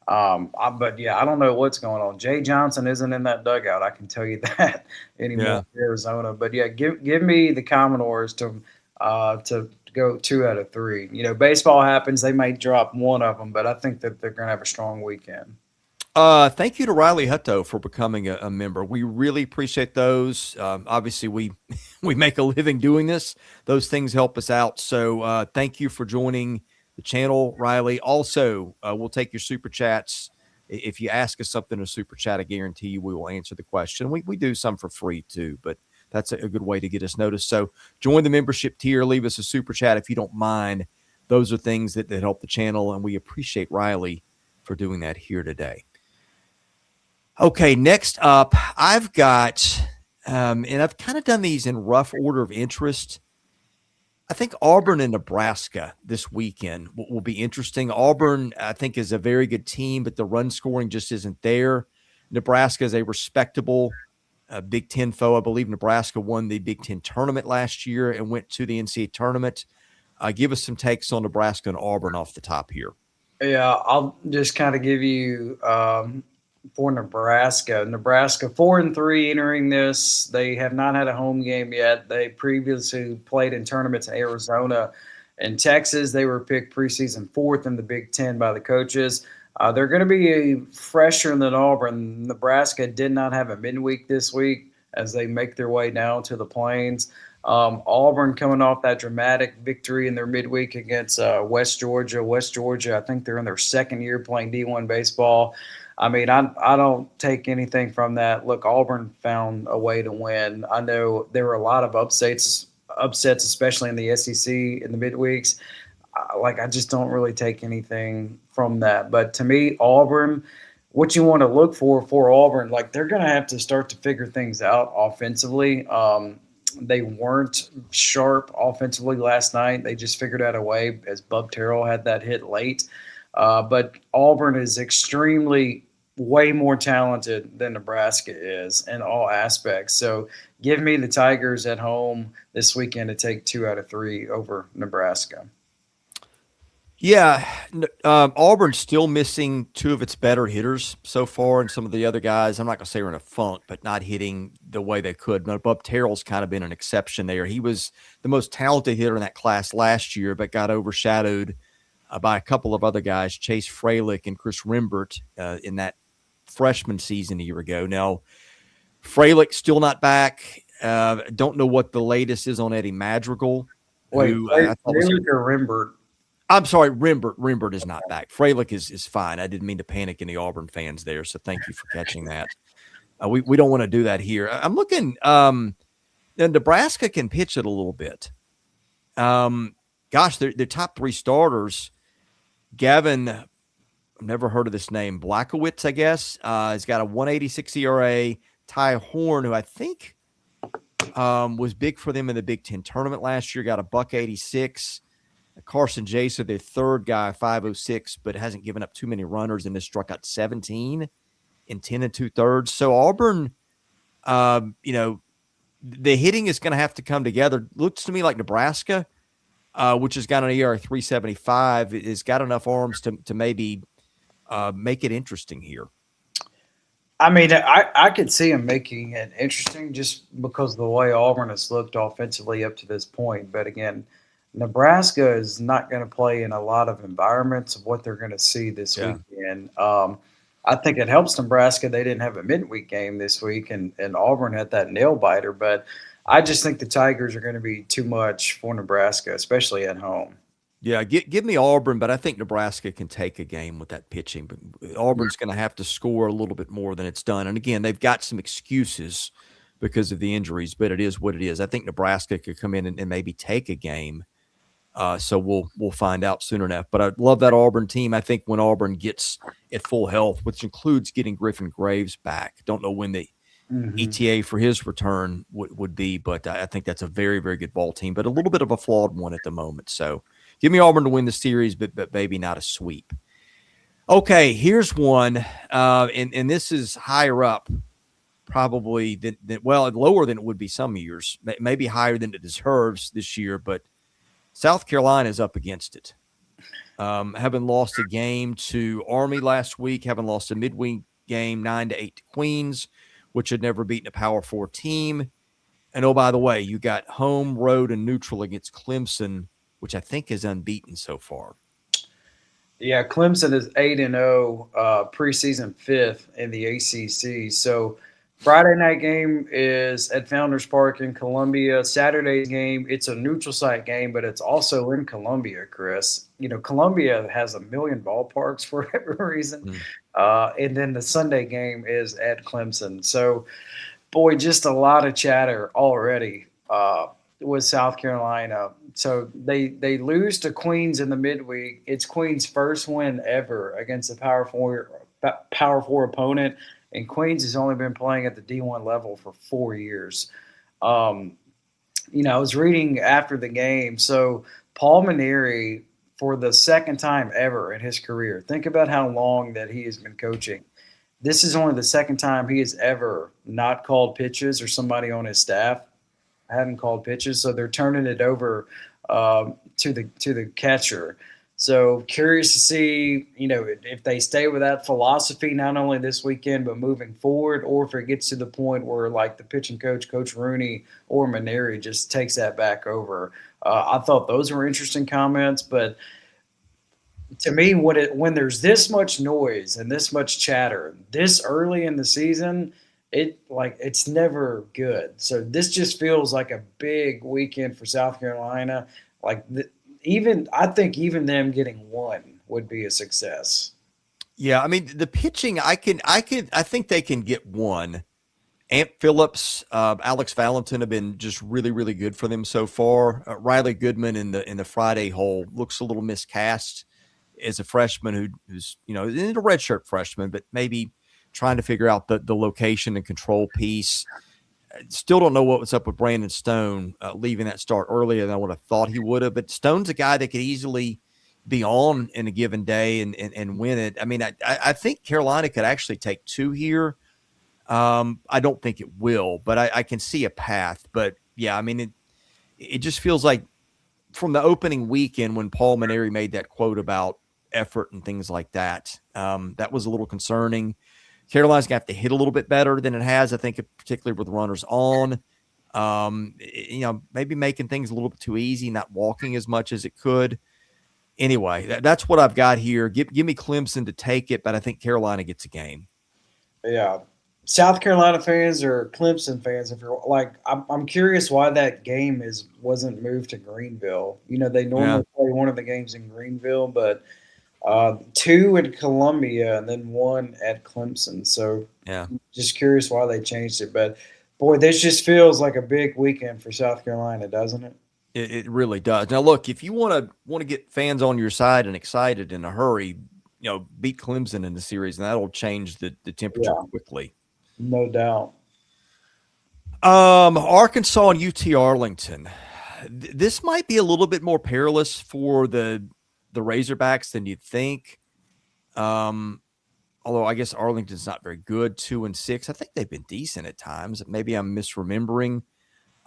But yeah, I don't know what's going on. Jay Johnson isn't in that dugout. I can tell you that anymore for Arizona. But yeah, give me the Commodores to go 2 out of 3. Baseball happens. They might drop 1 of them, but I think that they're going to have a strong weekend. Thank you to Riley Hutto for becoming a member. We really appreciate those. Obviously, we make a living doing this. Those things help us out. So thank you for joining the channel, Riley. Also, we'll take your super chats. If you ask us something in a super chat, I guarantee you we will answer the question. We do some for free too, but that's a good way to get us noticed. So join the membership tier, leave us a super chat if you don't mind. Those are things that help the channel, and we appreciate Riley for doing that here today. Okay, next up, I've got, and I've kind of done these in rough order of interest. I think Auburn and Nebraska this weekend will be interesting. Auburn, I think, is a very good team, but the run scoring just isn't there. Nebraska is a respectable Big Ten foe. I believe Nebraska won the Big Ten tournament last year and went to the NCAA tournament. Give us some takes on Nebraska and Auburn off the top here. Yeah, I'll just kind of give you for Nebraska. Nebraska 4-3 entering this. They have not had a home game yet. They previously played in tournaments in Arizona and Texas. They were picked preseason fourth in the Big Ten by the coaches. They're going to be fresher than Auburn. Nebraska did not have a midweek this week as they make their way down to the Plains. Auburn coming off that dramatic victory in their midweek against West Georgia. West Georgia, I think they're in their second year playing D1 baseball. I mean, I don't take anything from that. Look, Auburn found a way to win. I know there were a lot of upsets, especially in the SEC in the midweeks. I just don't really take anything from that. But to me, Auburn, what you want to look for Auburn, they're going to have to start to figure things out offensively. They weren't sharp offensively last night. They just figured out a way as Bub Terrell had that hit late. But Auburn is extremely way more talented than Nebraska is in all aspects. So give me the Tigers at home this weekend to take 2 out of 3 over Nebraska. Yeah, Auburn's still missing 2 of its better hitters so far, and some of the other guys, I'm not going to say are in a funk, but not hitting the way they could. But Bub Terrell's kind of been an exception there. He was the most talented hitter in that class last year, but got overshadowed by a couple of other guys, Chase Freilich and Chris Rimbert, in that freshman season a year ago. Now, Freilich still not back. Don't know what the latest is on Eddie Madrigal. Wait, Freilich or Rimbert? I'm sorry, Rimbert is not back. Freilich is fine. I didn't mean to panic any Auburn fans there, so thank you for catching that. We don't want to do that here. I'm looking Nebraska can pitch it a little bit. Gosh, their top 3 starters, Gavin, I've never heard of this name, Blackowitz, I guess, has got a 1.86 ERA. Ty Horn, who I think was big for them in the Big Ten tournament last year, got a $1.86. Carson Jason, their third guy, 5.06, but hasn't given up too many runners and has struck out 17 in 10 2/3. So Auburn, the hitting is going to have to come together. Looks to me like Nebraska, which has got an ERA 3.75, has got enough arms to maybe make it interesting here. I mean, I could see him making it interesting just because of the way Auburn has looked offensively up to this point. But again, Nebraska is not going to play in a lot of environments of what they're going to see this weekend. I think it helps Nebraska. They didn't have a midweek game this week, and Auburn had that nail biter. But I just think the Tigers are going to be too much for Nebraska, especially at home. Yeah, give me Auburn, but I think Nebraska can take a game with that pitching. But Auburn's going to have to score a little bit more than it's done. And again, they've got some excuses because of the injuries, but it is what it is. I think Nebraska could come in and maybe take a game. So we'll find out soon enough. But I love that Auburn team. I think when Auburn gets at full health, which includes getting Griffin Graves back, don't know when the ETA for his return would be, but I think that's a very, very good ball team, but a little bit of a flawed one at the moment. So give me Auburn to win the series, but maybe not a sweep. Okay, here's one, and this is higher up probably than lower than it would be some years, maybe higher than it deserves this year, but South Carolina is up against it. Having lost a game to Army last week, having lost a midweek game 9-8 to Queens, which had never beaten a Power 4 team. And, oh, by the way, you got home, road, and neutral against Clemson, which I think is unbeaten so far. Yeah, Clemson is 8-0, preseason 5th in the ACC. So Friday night game is at Founders Park in Columbia. Saturday's game, it's a neutral site game, but it's also in Columbia, Chris. Columbia has 1 million ballparks for whatever reason. And then the Sunday game is at Clemson. So, boy, just a lot of chatter already with South Carolina. So they lose to Queens in the midweek. It's Queens' first win ever against a Power 4 opponent. And Queens has only been playing at the D1 level for 4 years. I was reading after the game. So Paul Maneri, for the second time ever in his career, think about how long that he has been coaching. This is only the second time he has ever not called pitches or somebody on his staff hadn't called pitches. So they're turning it over to the catcher. So curious to see, if they stay with that philosophy, not only this weekend, but moving forward, or if it gets to the point where like the pitching coach, Coach Rooney or Maneri just takes that back over. I thought those were interesting comments, but to me, when there's this much noise and this much chatter this early in the season, it's never good. So this just feels like a big weekend for South Carolina. Like I think even them getting one would be a success. Yeah, I mean the pitching, I think they can get one. Ant Phillips, Alex Valentin have been just really, really good for them so far. Riley Goodman in the Friday hole looks a little miscast as a freshman who's in a redshirt freshman, but maybe trying to figure out the location and control piece. Still don't know what was up with Brandon Stone leaving that start earlier than I would have thought he would have. But Stone's a guy that could easily be on in a given day and win it. I mean, I think Carolina could actually take two here. I don't think it will, but I can see a path. But yeah, I mean, it just feels like from the opening weekend when Paul Maneri made that quote about effort and things like that, that was a little concerning. Carolina's going to have to hit a little bit better than it has, I think, particularly with runners on. Maybe making things a little bit too easy, not walking as much as it could. Anyway, that's what I've got here. Give me Clemson to take it, but I think Carolina gets a game. Yeah. South Carolina fans or Clemson fans, if you're like, I'm curious why that game wasn't moved to Greenville. They normally play one of the games in Greenville, but two in Columbia and then one at Clemson. So yeah, just curious why they changed it. But boy, this just feels like a big weekend for South Carolina, doesn't it? It really does. Now, look, if you want to get fans on your side and excited in a hurry, beat Clemson in the series, and that'll change the temperature quickly. No doubt. Arkansas and UT Arlington. This might be a little bit more perilous for the Razorbacks than you'd think. Although I guess Arlington's not very good, 2-6. I think they've been decent at times. Maybe I'm misremembering,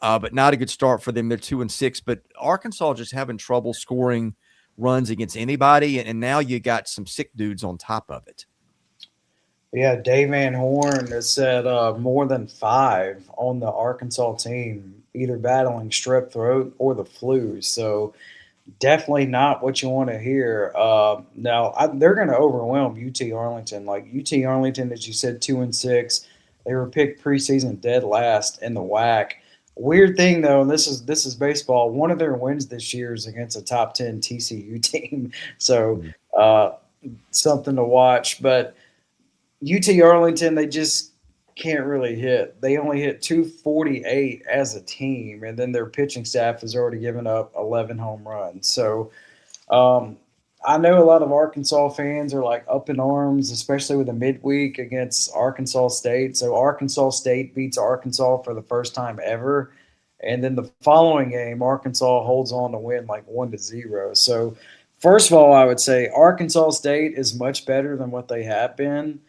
but not a good start for them. They're 2-6, but Arkansas just having trouble scoring runs against anybody, and now you got some sick dudes on top of it. Yeah, Dave Van Horn has said more than 5 on the Arkansas team, either battling strep throat or the flu. So definitely not what you want to hear. Now they're going to overwhelm UT Arlington. Like UT Arlington, as you said, 2-6. They were picked preseason dead last in the WAC. Weird thing though, and this is baseball. One of their wins this year is against a top 10 TCU team. So something to watch, but. UT Arlington, they just can't really hit. They only hit 248 as a team, and then their pitching staff has already given up 11 home runs. So I know a lot of Arkansas fans are like up in arms, especially with a midweek against Arkansas State. So Arkansas State beats Arkansas for the first time ever. And then the following game, Arkansas holds on to win like 1-0. So first of all, I would say Arkansas State is much better than what they have been.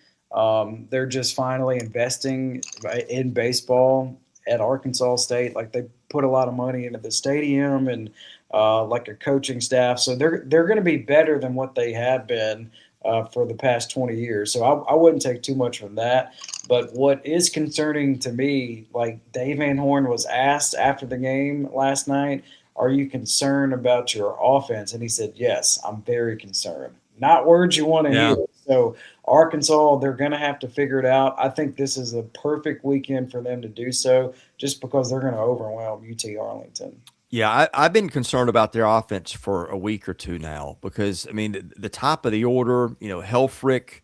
They're just finally investing in baseball at Arkansas State. Like they put a lot of money into the stadium and like a coaching staff. So they're going to be better than what they have been for the past 20 years. So I wouldn't take too much from that. But what is concerning to me, like Dave Van Horn was asked after the game last night, are you concerned about your offense? And he said, yes, I'm very concerned. Not words you want to hear. So Arkansas, they're going to have to figure it out. I think this is a perfect weekend for them to do so just because they're going to overwhelm UT Arlington. Yeah, I've been concerned about their offense for a week or two now because, I mean, the top of the order, Helfrich,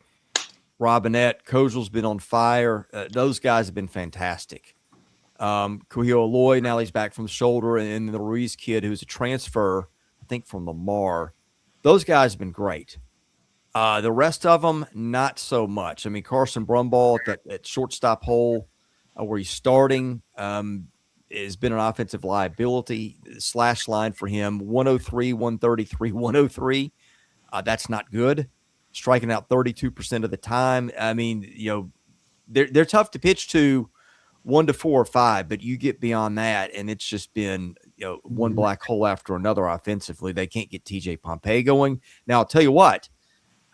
Robinette, Kozel's been on fire. Those guys have been fantastic. Kuhio Aloy, now he's back from the shoulder, and the Ruiz kid who's a transfer, I think from Lamar. Those guys have been great. The rest of them, not so much. I mean, Carson Brumball at shortstop hole where he's starting has been an offensive liability. Slash line for him, 103, 133, 103. That's not good. Striking out 32% of the time. I mean, they're tough to pitch to 1 to 4 or 5, but you get beyond that, and it's just been one black hole after another offensively. They can't get TJ Pompey going. Now, I'll tell you what,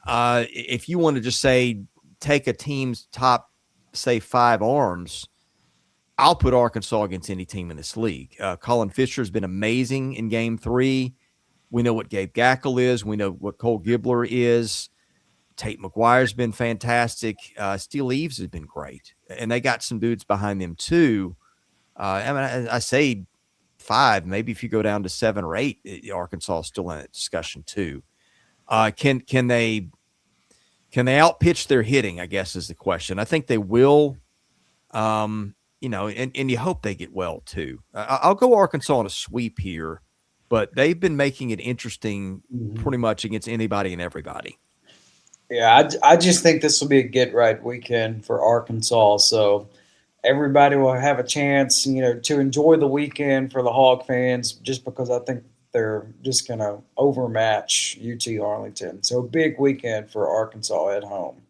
if you want to just say take a team's top, say, 5 arms, I'll put Arkansas against any team in this league. Colin Fisher has been amazing in Game 3. We know what Gabe Gackle is. We know what Cole Gibbler is. Tate McGuire's been fantastic. Steele Eves has been great. And they got some dudes behind them too. I say 5. Maybe if you go down to 7 or 8, Arkansas is still in that discussion too. Can they outpitch their hitting, I guess, is the question. I think they will. And you hope they get well too. I'll go Arkansas on a sweep here, but they've been making it interesting pretty much against anybody and everybody. Yeah, I just think this will be a get-right weekend for Arkansas. So everybody will have a chance, to enjoy the weekend for the Hog fans, just because I think they're just going to overmatch UT Arlington. So a big weekend for Arkansas at home.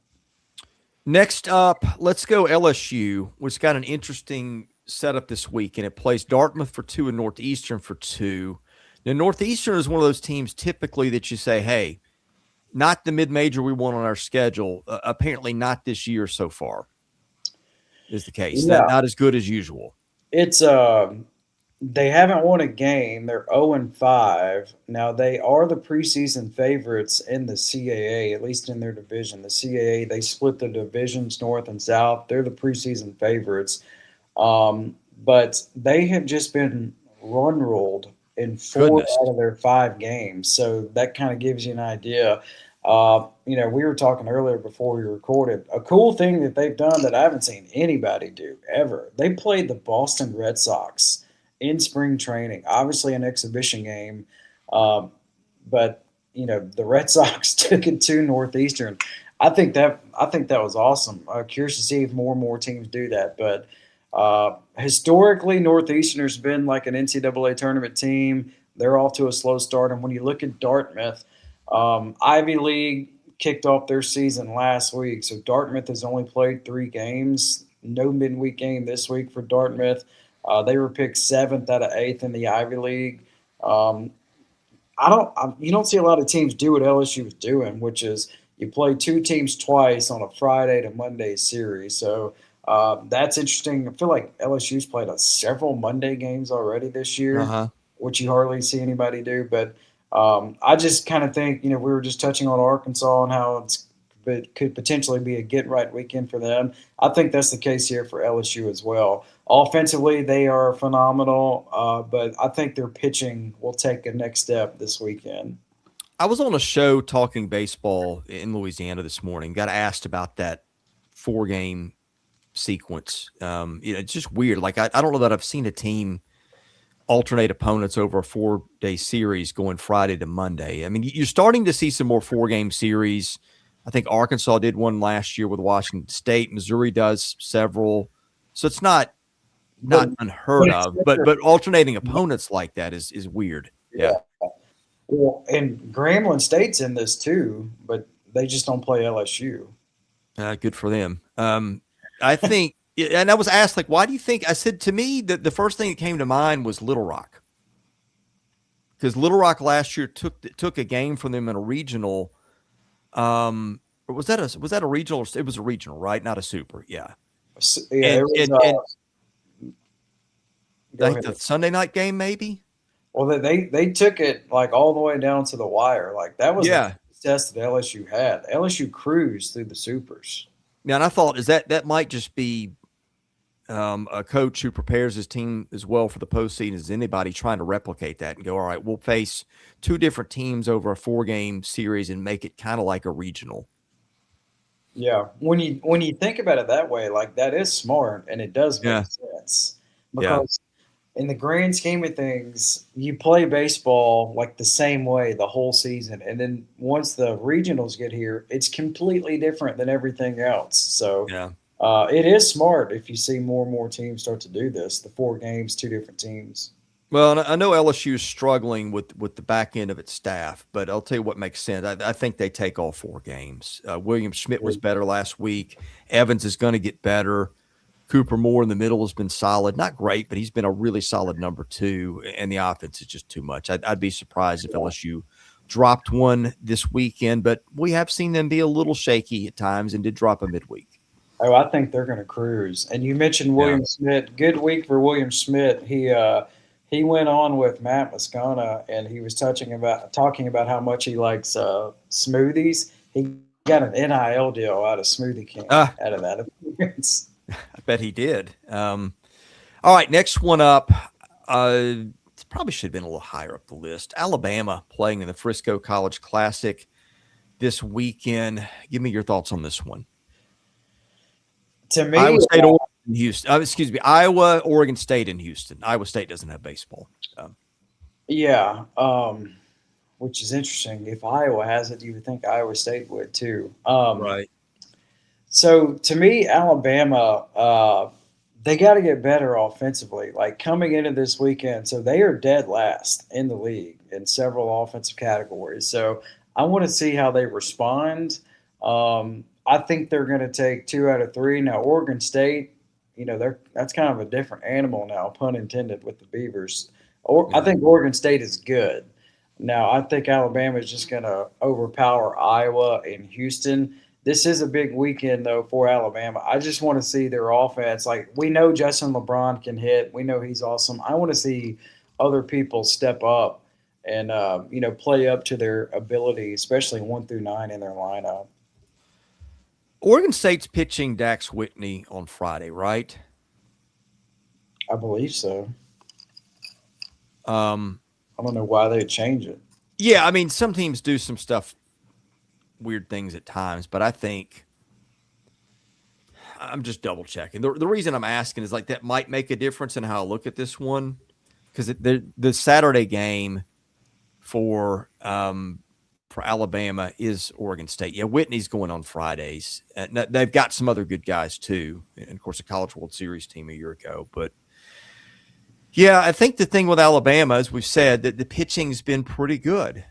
Next up, let's go LSU, which got an interesting setup this week, and it plays Dartmouth for 2 and Northeastern for 2. Now, Northeastern is one of those teams typically that you say, hey, not the mid-major we want on our schedule. Apparently not this year so far is the case. Yeah. Not as good as usual. It's they haven't won a game. They're 0-5. Now, they are the preseason favorites in the CAA, at least in their division. The CAA, they split the divisions north and south. They're the preseason favorites. But they have just been run-ruled in 4 out of their 5 games. So that kind of gives you an idea. We were talking earlier before we recorded. A cool thing that they've done that I haven't seen anybody do ever. They played the Boston Red Sox in spring training, obviously an exhibition game. But the Red Sox took it to Northeastern. I think that was awesome. Curious to see if more and more teams do that. But historically, Northeastern's been like an NCAA tournament team. They're off to a slow start. And when you look at Dartmouth, Ivy League kicked off their season last week. So Dartmouth has only played 3 games. No midweek game this week for Dartmouth. They were picked 7th out of 8th in the Ivy League. You don't see a lot of teams do what LSU was doing, which is you play 2 teams twice on a Friday to Monday series. So that's interesting. I feel like LSU's played several Monday games already this year, which you hardly see anybody do. But I just kind of think, we were just touching on Arkansas and how it could potentially be a get-right weekend for them. I think that's the case here for LSU as well. Offensively, they are phenomenal, but I think their pitching will take a next step this weekend. I was on a show talking baseball in Louisiana this morning. Got asked about that 4-game sequence. It's just weird. Like I don't know that I've seen a team alternate opponents over a 4-day series going Friday to Monday. I mean, you're starting to see some more 4-game series. I think Arkansas did one last year with Washington State. Missouri does several. So it's not unheard of, but alternating opponents like that is weird. Yeah. Well, and Grambling State's in this too, but they just don't play LSU. Good for them. I think, and I was asked, like, why do you think? I said, to me, the first thing that came to mind was Little Rock, because Little Rock last year took a game from them in a regional. Or was that a regional? It was a regional, right? Not a super. Yeah. Yeah. I think the Sunday night game, maybe. Well, they took it like all the way down to the wire. Like that was the test that LSU had. LSU cruised through the supers. Yeah, and I thought that might just be a coach who prepares his team as well for the postseason as anybody, trying to replicate that and go, all right, we'll face 2 different teams over a 4-game series and make it kind of like a regional. Yeah, when you think about it that way, like that is smart and it does make sense, because in the grand scheme of things, you play baseball like the same way the whole season, and then once the regionals get here, it's completely different than everything else. So it is smart if you see more and more teams start to do this, the 4 games, 2 different teams. Well, I know LSU is struggling with the back end of its staff, but I'll tell you what makes sense. I think they take all 4 games. William Schmidt was better last week. Evans is going to get better. Cooper Moore in the middle has been solid. Not great, but he's been a really solid number 2, and the offense is just too much. I'd be surprised if LSU dropped one this weekend, but we have seen them be a little shaky at times and did drop a midweek. Oh, I think they're going to cruise. And you mentioned William Smith. Good week for William Smith. He went on with Matt Moscona, and he was talking about how much he likes smoothies. He got an NIL deal out of Smoothie King out of that appearance. I bet he did. All right, next one up. Probably should have been a little higher up the list. Alabama playing in the Frisco College Classic this weekend. Give me your thoughts on this one. To me, Iowa State, Oregon, Houston. Iowa, Oregon State, and Houston. Iowa State doesn't have baseball. Which is interesting. If Iowa has it, you would think Iowa State would too. Right. So to me, Alabama, they got to get better offensively. Like coming into this weekend, so they are dead last in the league in several offensive categories. So I want to see how they respond. I think they're going to take 2 out of 3. Now, Oregon State, that's kind of a different animal now, pun intended, with the Beavers. I think Oregon State is good. Now, I think Alabama is just going to overpower Iowa and Houston. This is a big weekend, though, for Alabama. I just want to see their offense. Like, we know Justin LeBron can hit. We know he's awesome. I want to see other people step up and, play up to their ability, especially 1 through 9 in their lineup. Oregon State's pitching Dax Whitney on Friday, right? I believe so. I don't know why they'd change it. Yeah, I mean, some teams do some stuff, weird things at times, but I think I'm just double checking. The reason I'm asking is like that might make a difference in how I look at this one, because the Saturday game for Alabama is Oregon State. Yeah, Whitney's going on Fridays. They've got some other good guys too, and of course a College World Series team a year ago. But yeah, I think the thing with Alabama, as we've said, that the pitching's been pretty good.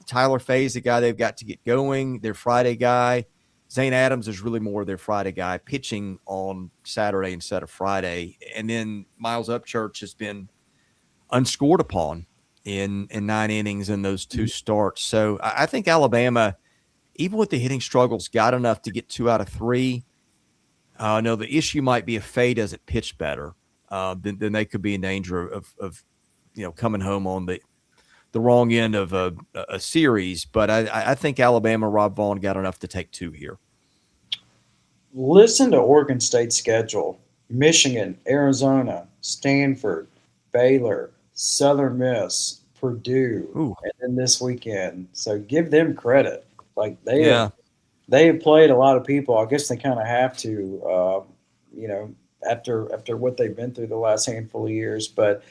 Tyler Faye's the guy they've got to get going, their Friday guy. Zane Adams is really more their Friday guy, pitching on Saturday instead of Friday. And then Miles Upchurch has been unscored upon in 9 innings in those 2 starts. So I think Alabama, even with the hitting struggles, got enough to get 2 out of 3. No, the issue might be if Faye doesn't pitch better, then they could be in danger of coming home on the wrong end of a series. But I think Alabama, Rob Vaughn got enough to take 2 here. Listen to Oregon State's schedule: Michigan, Arizona, Stanford, Baylor, Southern Miss, Purdue, and then this weekend. So give them credit. Like they have played a lot of people. I guess they kind of have to, after what they've been through the last handful of years. But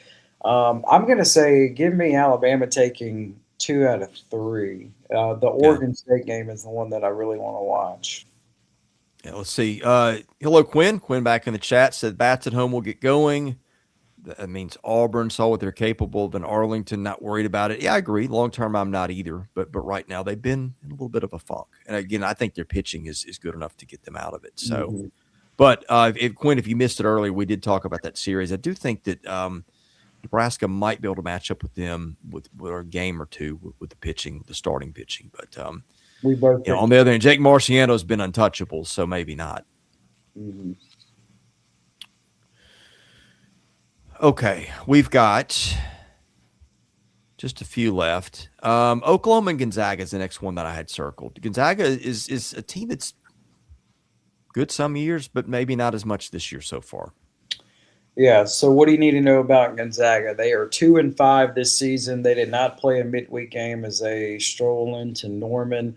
I'm going to say give me Alabama taking 2 out of 3. The Oregon State game is the one that I really want to watch. Yeah, let's see. Hello, Quinn. Quinn back in the chat said bats at home will get going. That means Auburn saw what they're capable of in Arlington, not worried about it. Yeah, I agree. Long term, I'm not either. But right now, they've been in a little bit of a funk. And again, I think their pitching is good enough to get them out of it. So, but Quinn, if you missed it earlier, we did talk about that series. I do think that Nebraska might be able to match up with them with a game or 2 with the pitching, the starting pitching. But we both on the other hand, Jake Marciano has been untouchable, so maybe not. Mm-hmm. Okay, we've got just a few left. Oklahoma and Gonzaga is the next one that I had circled. Gonzaga is a team that's good some years, but maybe not as much this year so far. Yeah, so what do you need to know about Gonzaga? They are 2-5 this season. They did not play a midweek game as they stroll into Norman.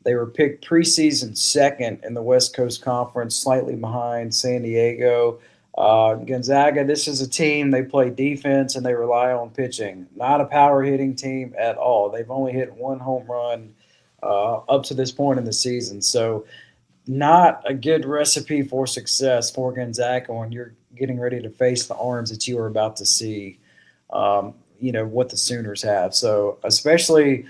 They were picked preseason 2nd in the West Coast Conference, slightly behind San Diego. Gonzaga, this is a team, they play defense and they rely on pitching. Not a power hitting team at all. They've only hit 1 home run up to this point in the season. So not a good recipe for success for Gonzaga when you're getting ready to face the arms that you are about to see, what the Sooners have. So especially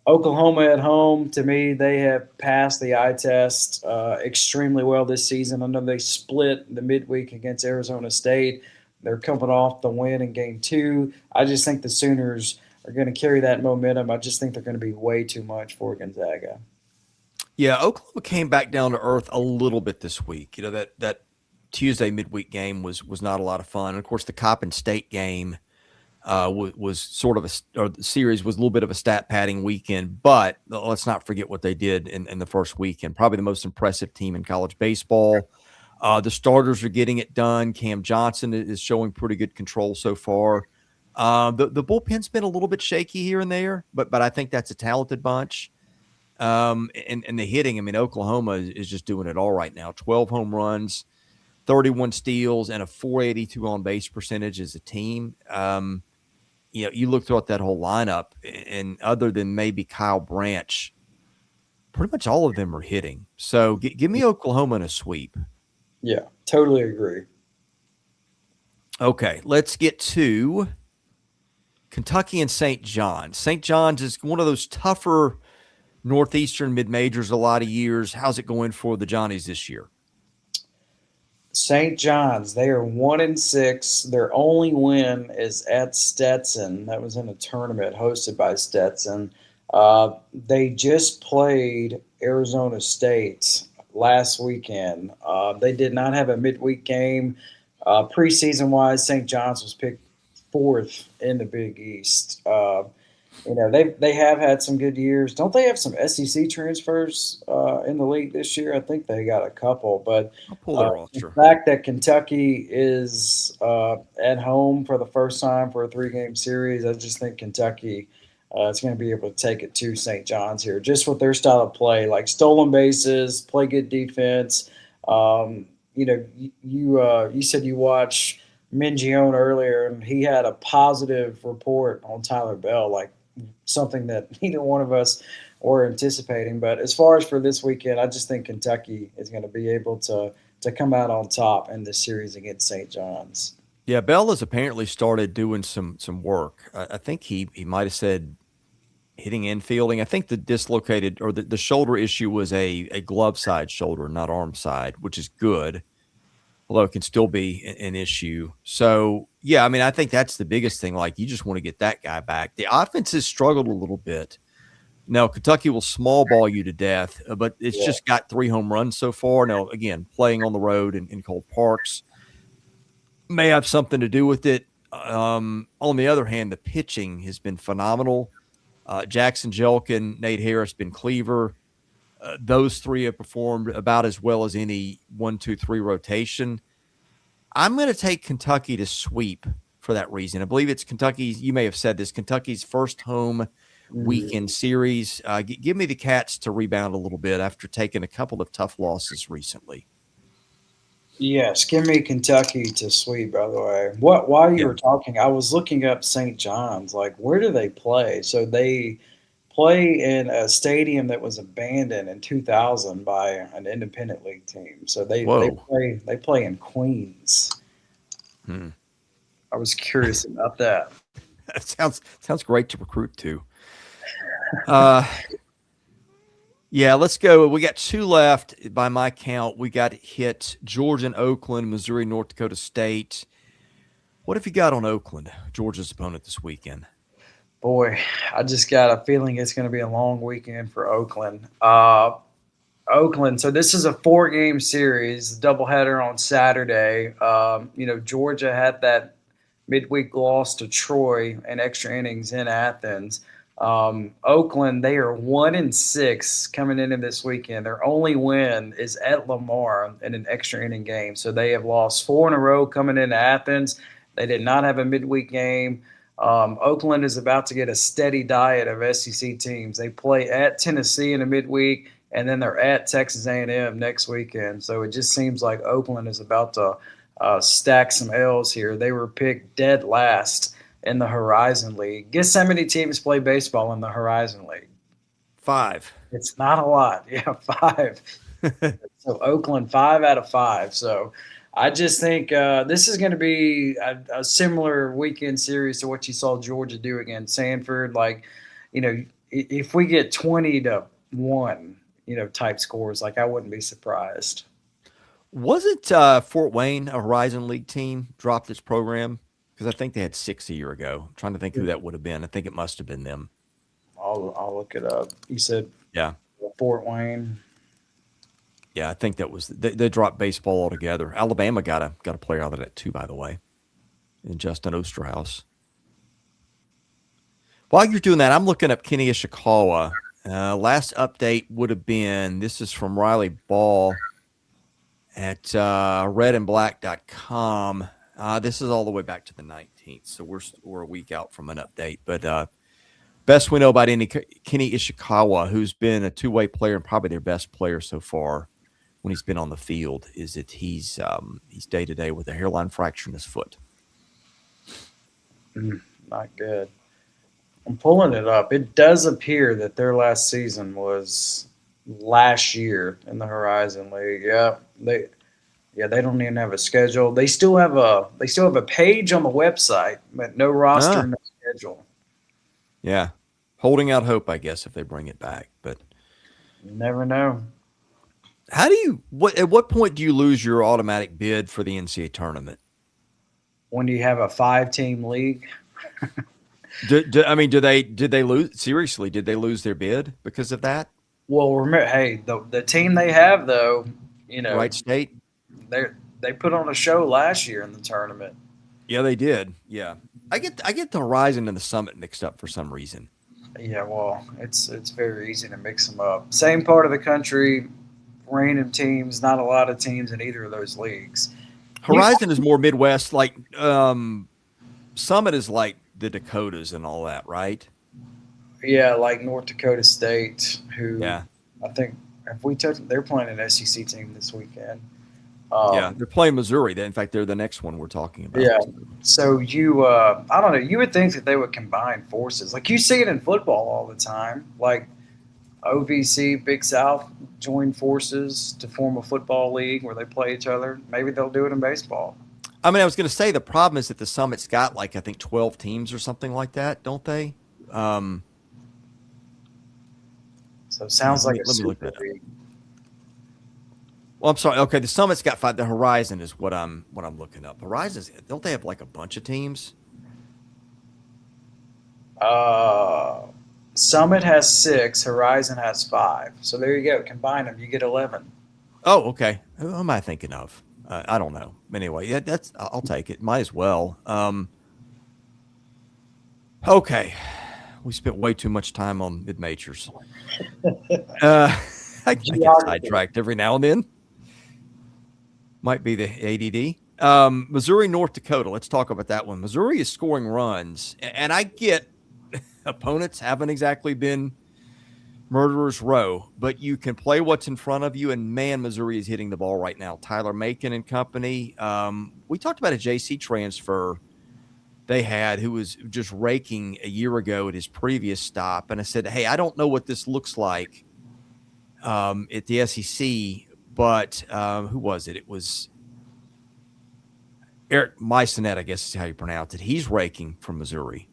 Oklahoma at home, to me, they have passed the eye test extremely well this season. I know they split the midweek against Arizona State. They're coming off the win in game 2. I just think the Sooners are going to carry that momentum. I just think they're going to be way too much for Gonzaga. Yeah, Oklahoma came back down to earth a little bit this week. You know, that Tuesday midweek game was not a lot of fun. And of course, the Coppin State game was sort of or the series was a little bit of a stat padding weekend, but let's not forget what they did in the first weekend. Probably the most impressive team in college baseball. The starters are getting it done. Cam Johnson is showing pretty good control so far. The bullpen's been a little bit shaky here and there, but I think that's a talented bunch. And the hitting, I mean, Oklahoma is just doing it all right now. 12 home runs, 31 steals, and a 482 on base percentage as a team. You know, you look throughout that whole lineup, and other than maybe Kyle Branch, pretty much all of them are hitting. So give me Oklahoma in a sweep. Yeah, totally agree. Okay, let's get to Kentucky and St. John's. St. John's is one of those tougher Northeastern mid-majors a lot of years. How's it going for the Johnnies this year? St. John's, they are 1-6. Their only win is at Stetson. That was in a tournament hosted by Stetson. They just played Arizona State last weekend. They did not have a midweek game. Preseason-wise, St. John's was picked 4th in the Big East. You know, they have had some good years. Don't they have some SEC transfers in the league this year? I think they got a couple. But I'll pull their roster. The fact that Kentucky is at home for the first time for a 3-game series, I just think Kentucky is going to be able to take it to St. John's here, just with their style of play, like stolen bases, play good defense. You know, you said you watched Mingione earlier, and he had a positive report on Tyler Bell, like something that neither one of us were anticipating. But as far as for this weekend, I just think Kentucky is going to be able to come out on top in this series against St. John's. Yeah, Bell has apparently started doing some work. I think he might have said hitting and fielding. I think the dislocated or the shoulder issue was a glove side shoulder, not arm side, which is good, although it can still be an issue. So, yeah, I mean, I think that's the biggest thing. Like, you just want to get that guy back. The offense has struggled a little bit. Now, Kentucky will small ball you to death, but it's just got 3 home runs so far. Now, again, playing on the road in cold parks may have something to do with it. On the other hand, the pitching has been phenomenal. Jackson Jelkin, Nate Harris, Ben Cleaver. Those 3 have performed about as well as any 1-2-3 rotation. I'm going to take Kentucky to sweep for that reason. I believe it's Kentucky's, you may have said this, Kentucky's first home weekend series. Give me the Cats to rebound a little bit after taking a couple of tough losses recently. Yes, give me Kentucky to sweep, by the way. While you were talking, I was looking up St. John's. Like, where do they play? So they play in a stadium that was abandoned in 2000 by an independent league team. So they play in Queens. I was curious about that. That sounds great to recruit to. Yeah, let's go. We got 2 left by my count. We got hit Georgia and Oakland, Missouri, North Dakota State. What have you got on Oakland, Georgia's opponent this weekend? Boy, I just got a feeling it's going to be a long weekend for Oakland. Oakland, so this is a 4-game series, doubleheader on Saturday. You know, Georgia had that midweek loss to Troy in extra innings in Athens. Oakland, they are 1-6 coming into this weekend. Their only win is at Lamar in an extra inning game. So they have lost 4 in a row coming into Athens. They did not have a midweek game. Oakland is about to get a steady diet of SEC teams. They play at Tennessee in a midweek, and then they're at Texas A&M next weekend. So it just seems like Oakland is about to stack some L's here. They were picked dead last in the Horizon League. Guess how many teams play baseball in the Horizon League? 5. It's not a lot. Yeah, 5. So Oakland, 5 out of 5. So I just think this is going to be a similar weekend series to what you saw Georgia do against Sanford. Like, you know, if we get 20-1, type scores, like I wouldn't be surprised. Wasn't Fort Wayne a Horizon League team dropped its program? Because I think they had 6 a year ago. I'm trying to think who that would have been. I think it must have been them. I'll look it up. You said Fort Wayne. Yeah, I think that was they dropped baseball altogether. Alabama got a player out of that too, by the way, in Justin Osterhaus. While you're doing that, I'm looking up Kenny Ishikawa. Last update would have been, this is from Riley Ball at redandblack.com. This is all the way back to the 19th, so we're a week out from an update. But best we know about Kenny Ishikawa, who's been a two-way player and probably their best player so far when he's been on the field, is that he's day-to-day with a hairline fracture in his foot. Not good. I'm pulling it up. It does appear that their last season was last year in the Horizon League. Yeah, they don't even have a schedule. They still have a page on the website, but no roster, no schedule. Yeah, holding out hope, I guess, if they bring it back. But you never know. How do you? At what point do you lose your automatic bid for the NCAA tournament? When you have a 5-team league. Did they lose? Seriously, did they lose their bid because of that? Well, remember, hey, the team they have, though, Wright State, they put on a show last year in the tournament. Yeah, they did. Yeah, I get the Horizon and the Summit mixed up for some reason. Yeah, well, it's very easy to mix them up. Same part of the country, random teams, not a lot of teams in either of those leagues. Horizon is more Midwest, like Summit is like the Dakotas and all that, right? Yeah, like North Dakota State, who I think they're playing an SEC team this weekend. They're playing Missouri. In fact, they're the next one we're talking about. Yeah. So I don't know. You would think that they would combine forces. Like you see it in football all the time. Like OVC, Big South join forces to form a football league where they play each other. Maybe they'll do it in baseball. I mean, I was going to say the problem is that the Summit's got I think 12 teams or something like that, don't they? So it sounds like let me look that up. Well, I'm sorry. Okay, the Summit's got 5. The Horizon is what I'm looking up. Horizons, don't they have a bunch of teams? Summit has 6. Horizon has 5. So there you go. Combine them, you get 11. Oh, okay. Who am I thinking of? I don't know. Anyway, I'll take it. Might as well. Okay. We spent way too much time on mid-majors. I get sidetracked every now and then. Might be the ADD. Missouri, North Dakota. Let's talk about that one. Missouri is scoring runs, and I get opponents haven't exactly been murderer's row, but you can play what's in front of you, and man, Missouri is hitting the ball right now. Tyler Macon and company. We talked about a JC transfer they had who was just raking a year ago at his previous stop, and I said, hey, I don't know what this looks like at the SEC, but who was it? It was Eric Meisenet, I guess is how you pronounce it. He's raking from Missouri.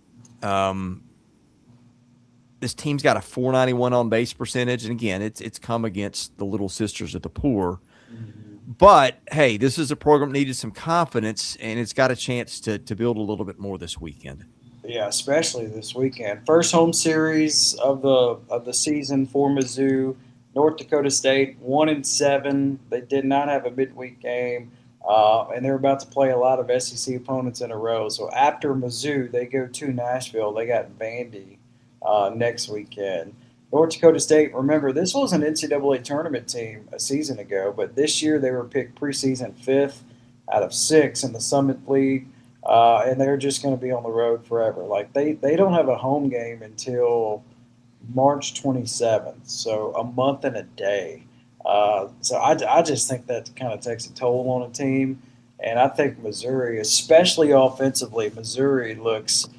This team's got a .491 on base percentage, and again, it's come against the Little Sisters of the Poor. Mm-hmm. But hey, this is a program that needed some confidence, and it's got a chance to build a little bit more this weekend. Yeah, especially this weekend. First home series of the season for Mizzou. North Dakota State 1-7. They did not have a midweek game, and they're about to play a lot of SEC opponents in a row. So after Mizzou, they go to Nashville. They got Vandy next weekend. North Dakota State, remember, this was an NCAA tournament team a season ago, but this year they were picked preseason 5th out of 6 in the Summit League, and they're just going to be on the road forever. Like they don't have a home game until March 27th, so a month and a day. So I just think that kind of takes a toll on a team, and I think Missouri, especially offensively, Missouri looks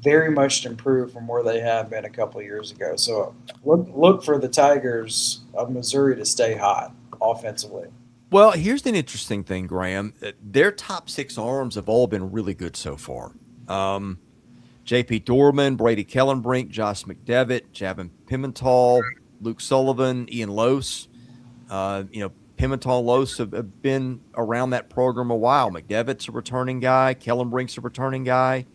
very much improved from where they have been a couple of years ago. So look for the Tigers of Missouri to stay hot offensively. Well, here's an interesting thing, Graham. Their top 6 arms have all been really good so far. JC J.P. Dorman, Brady Kellenbrink, Josh McDevitt, Javin Pimental, Luke Sullivan, Ian Lose. Pimental, Lose have been around that program a while. McDevitt's a returning guy. Kellenbrink's a returning guy.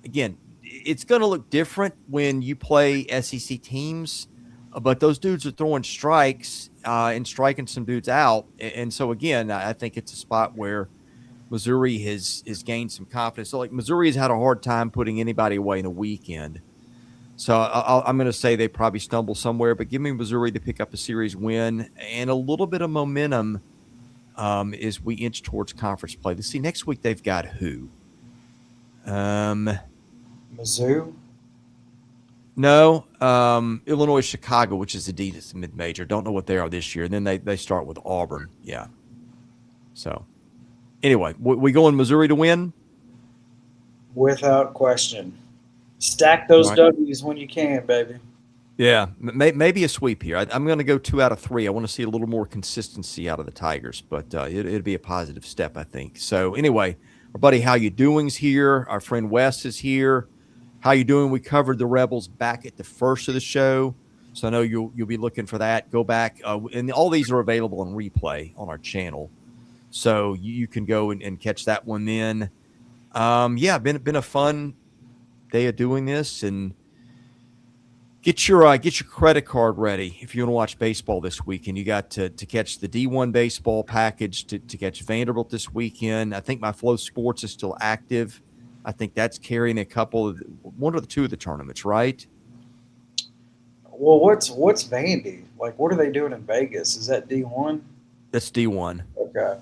Again, it's going to look different when you play SEC teams, but those dudes are throwing strikes and striking some dudes out. And so, again, I think it's a spot where Missouri has gained some confidence. So, like, Missouri has had a hard time putting anybody away in a weekend. So I'm going to say they probably stumble somewhere, but give me Missouri to pick up a series win and a little bit of momentum as we inch towards conference play. Let's see, next week they've got who? Mizzou? No, Illinois, Chicago, which is a decent mid-major. Don't know what they are this year. And then they start with Auburn. Yeah. So, anyway, we going Missouri to win? Without question. Stack those W's when you can, baby. Yeah, maybe a sweep here. I'm going to go 2 out of 3. I want to see a little more consistency out of the Tigers, but it'd be a positive step, I think. So anyway, our buddy How You Doing's here. Our friend Wes is here. How you doing? We covered the Rebels back at the first of the show, so I know you'll be looking for that. Go back, and all these are available on replay on our channel, so you can go and catch that one then. Been a fun day of doing this, and get your credit card ready if you want to watch baseball this weekend. You got to catch the D1 baseball package to catch Vanderbilt this weekend. I think my Flow Sports is still active. I think that's carrying one or the two of the tournaments, right? Well, what's Vandy? Like, what are they doing in Vegas? Is that D1? That's D1. Okay.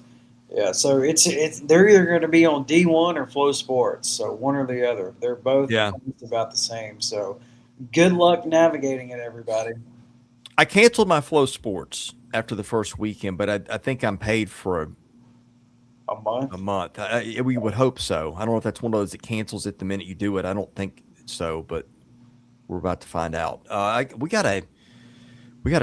Yeah, so it's they're either going to be on D1 or Flow Sports, so one or the other. They're both about the same. So good luck navigating it, everybody. I canceled my Flow Sports after the first weekend, but I think I'm paid for a month. A month. We would hope so. I don't know if that's one of those that cancels it the minute you do it. I don't think so, but we're about to find out. We got a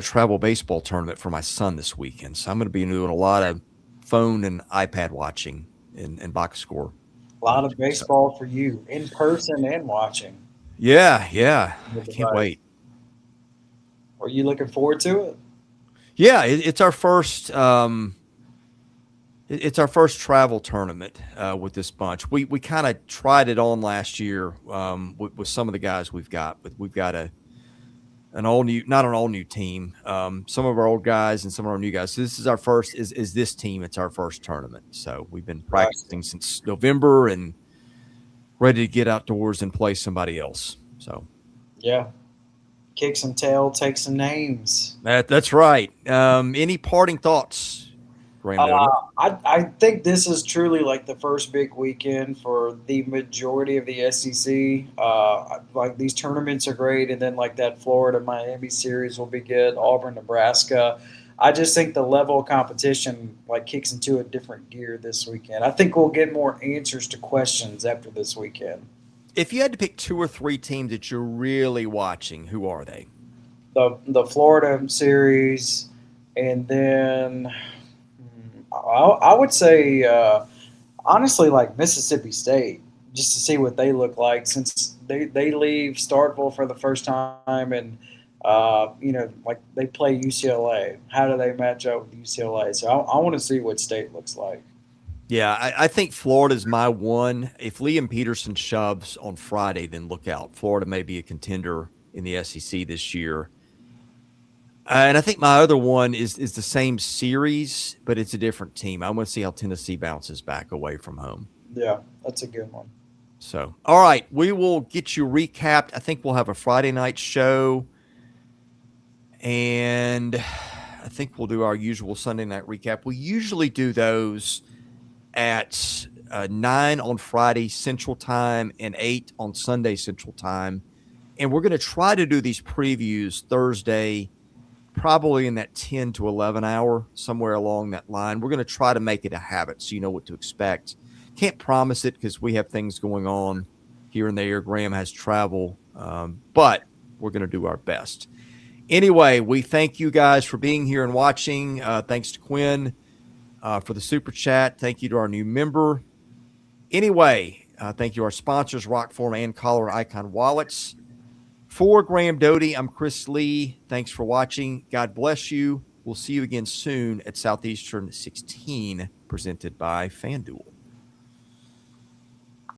travel baseball tournament for my son this weekend, so I'm going to be doing a lot of phone and iPad watching and box score. A lot of baseball for you in person and watching. Yeah. I can't wait. Are you looking forward to it? Yeah, it's our first. It's our first travel tournament with this bunch. We kind of tried it on last year with some of the guys we've got, but we've got not an all new team. Some of our old guys and some of our new guys. So this is our first. Is this team? It's our first tournament. So we've been practicing since November and ready to get outdoors and play somebody else. So yeah, kick some tail, take some names. That's right. Any parting thoughts? I think this is truly like the first big weekend for the majority of the SEC. Like these tournaments are great, and then like that Florida-Miami series will be good. Auburn, Nebraska. I just think the level of competition like kicks into a different gear this weekend. I think we'll get more answers to questions after this weekend. If you had to pick 2 or 3 teams that you're really watching, who are they? The Florida series, and then I would say, honestly, like Mississippi State, just to see what they look like since they leave Starkville for the first time and, like they play UCLA. How do they match up with UCLA? So I want to see what State looks like. Yeah, I think Florida's my one. If Liam Peterson shoves on Friday, then look out. Florida may be a contender in the SEC this year. And I think my other one is the same series, but it's a different team. I want to see how Tennessee bounces back away from home. Yeah, that's a good one. So, all right, we will get you recapped. I think we'll have a Friday night show, and I think we'll do our usual Sunday night recap. We usually do those at 9 on Friday Central Time and 8 on Sunday Central Time. And we're going to try to do these previews Thursday, probably in that 10 to 11 hour, somewhere along that line. We're going to try to make it a habit so you know what to expect. Can't promise it because we have things going on here and there. Graham has travel, but we're going to do our best. Anyway, we thank you guys for being here and watching. Thanks to Quinn for the super chat. Thank you to our new member. Anyway, Thank you to our sponsors, Rockform and Collar Icon Wallets. For Graham Doty, I'm Chris Lee. Thanks for watching. God bless you. We'll see you again soon at Southeastern 16, presented by FanDuel.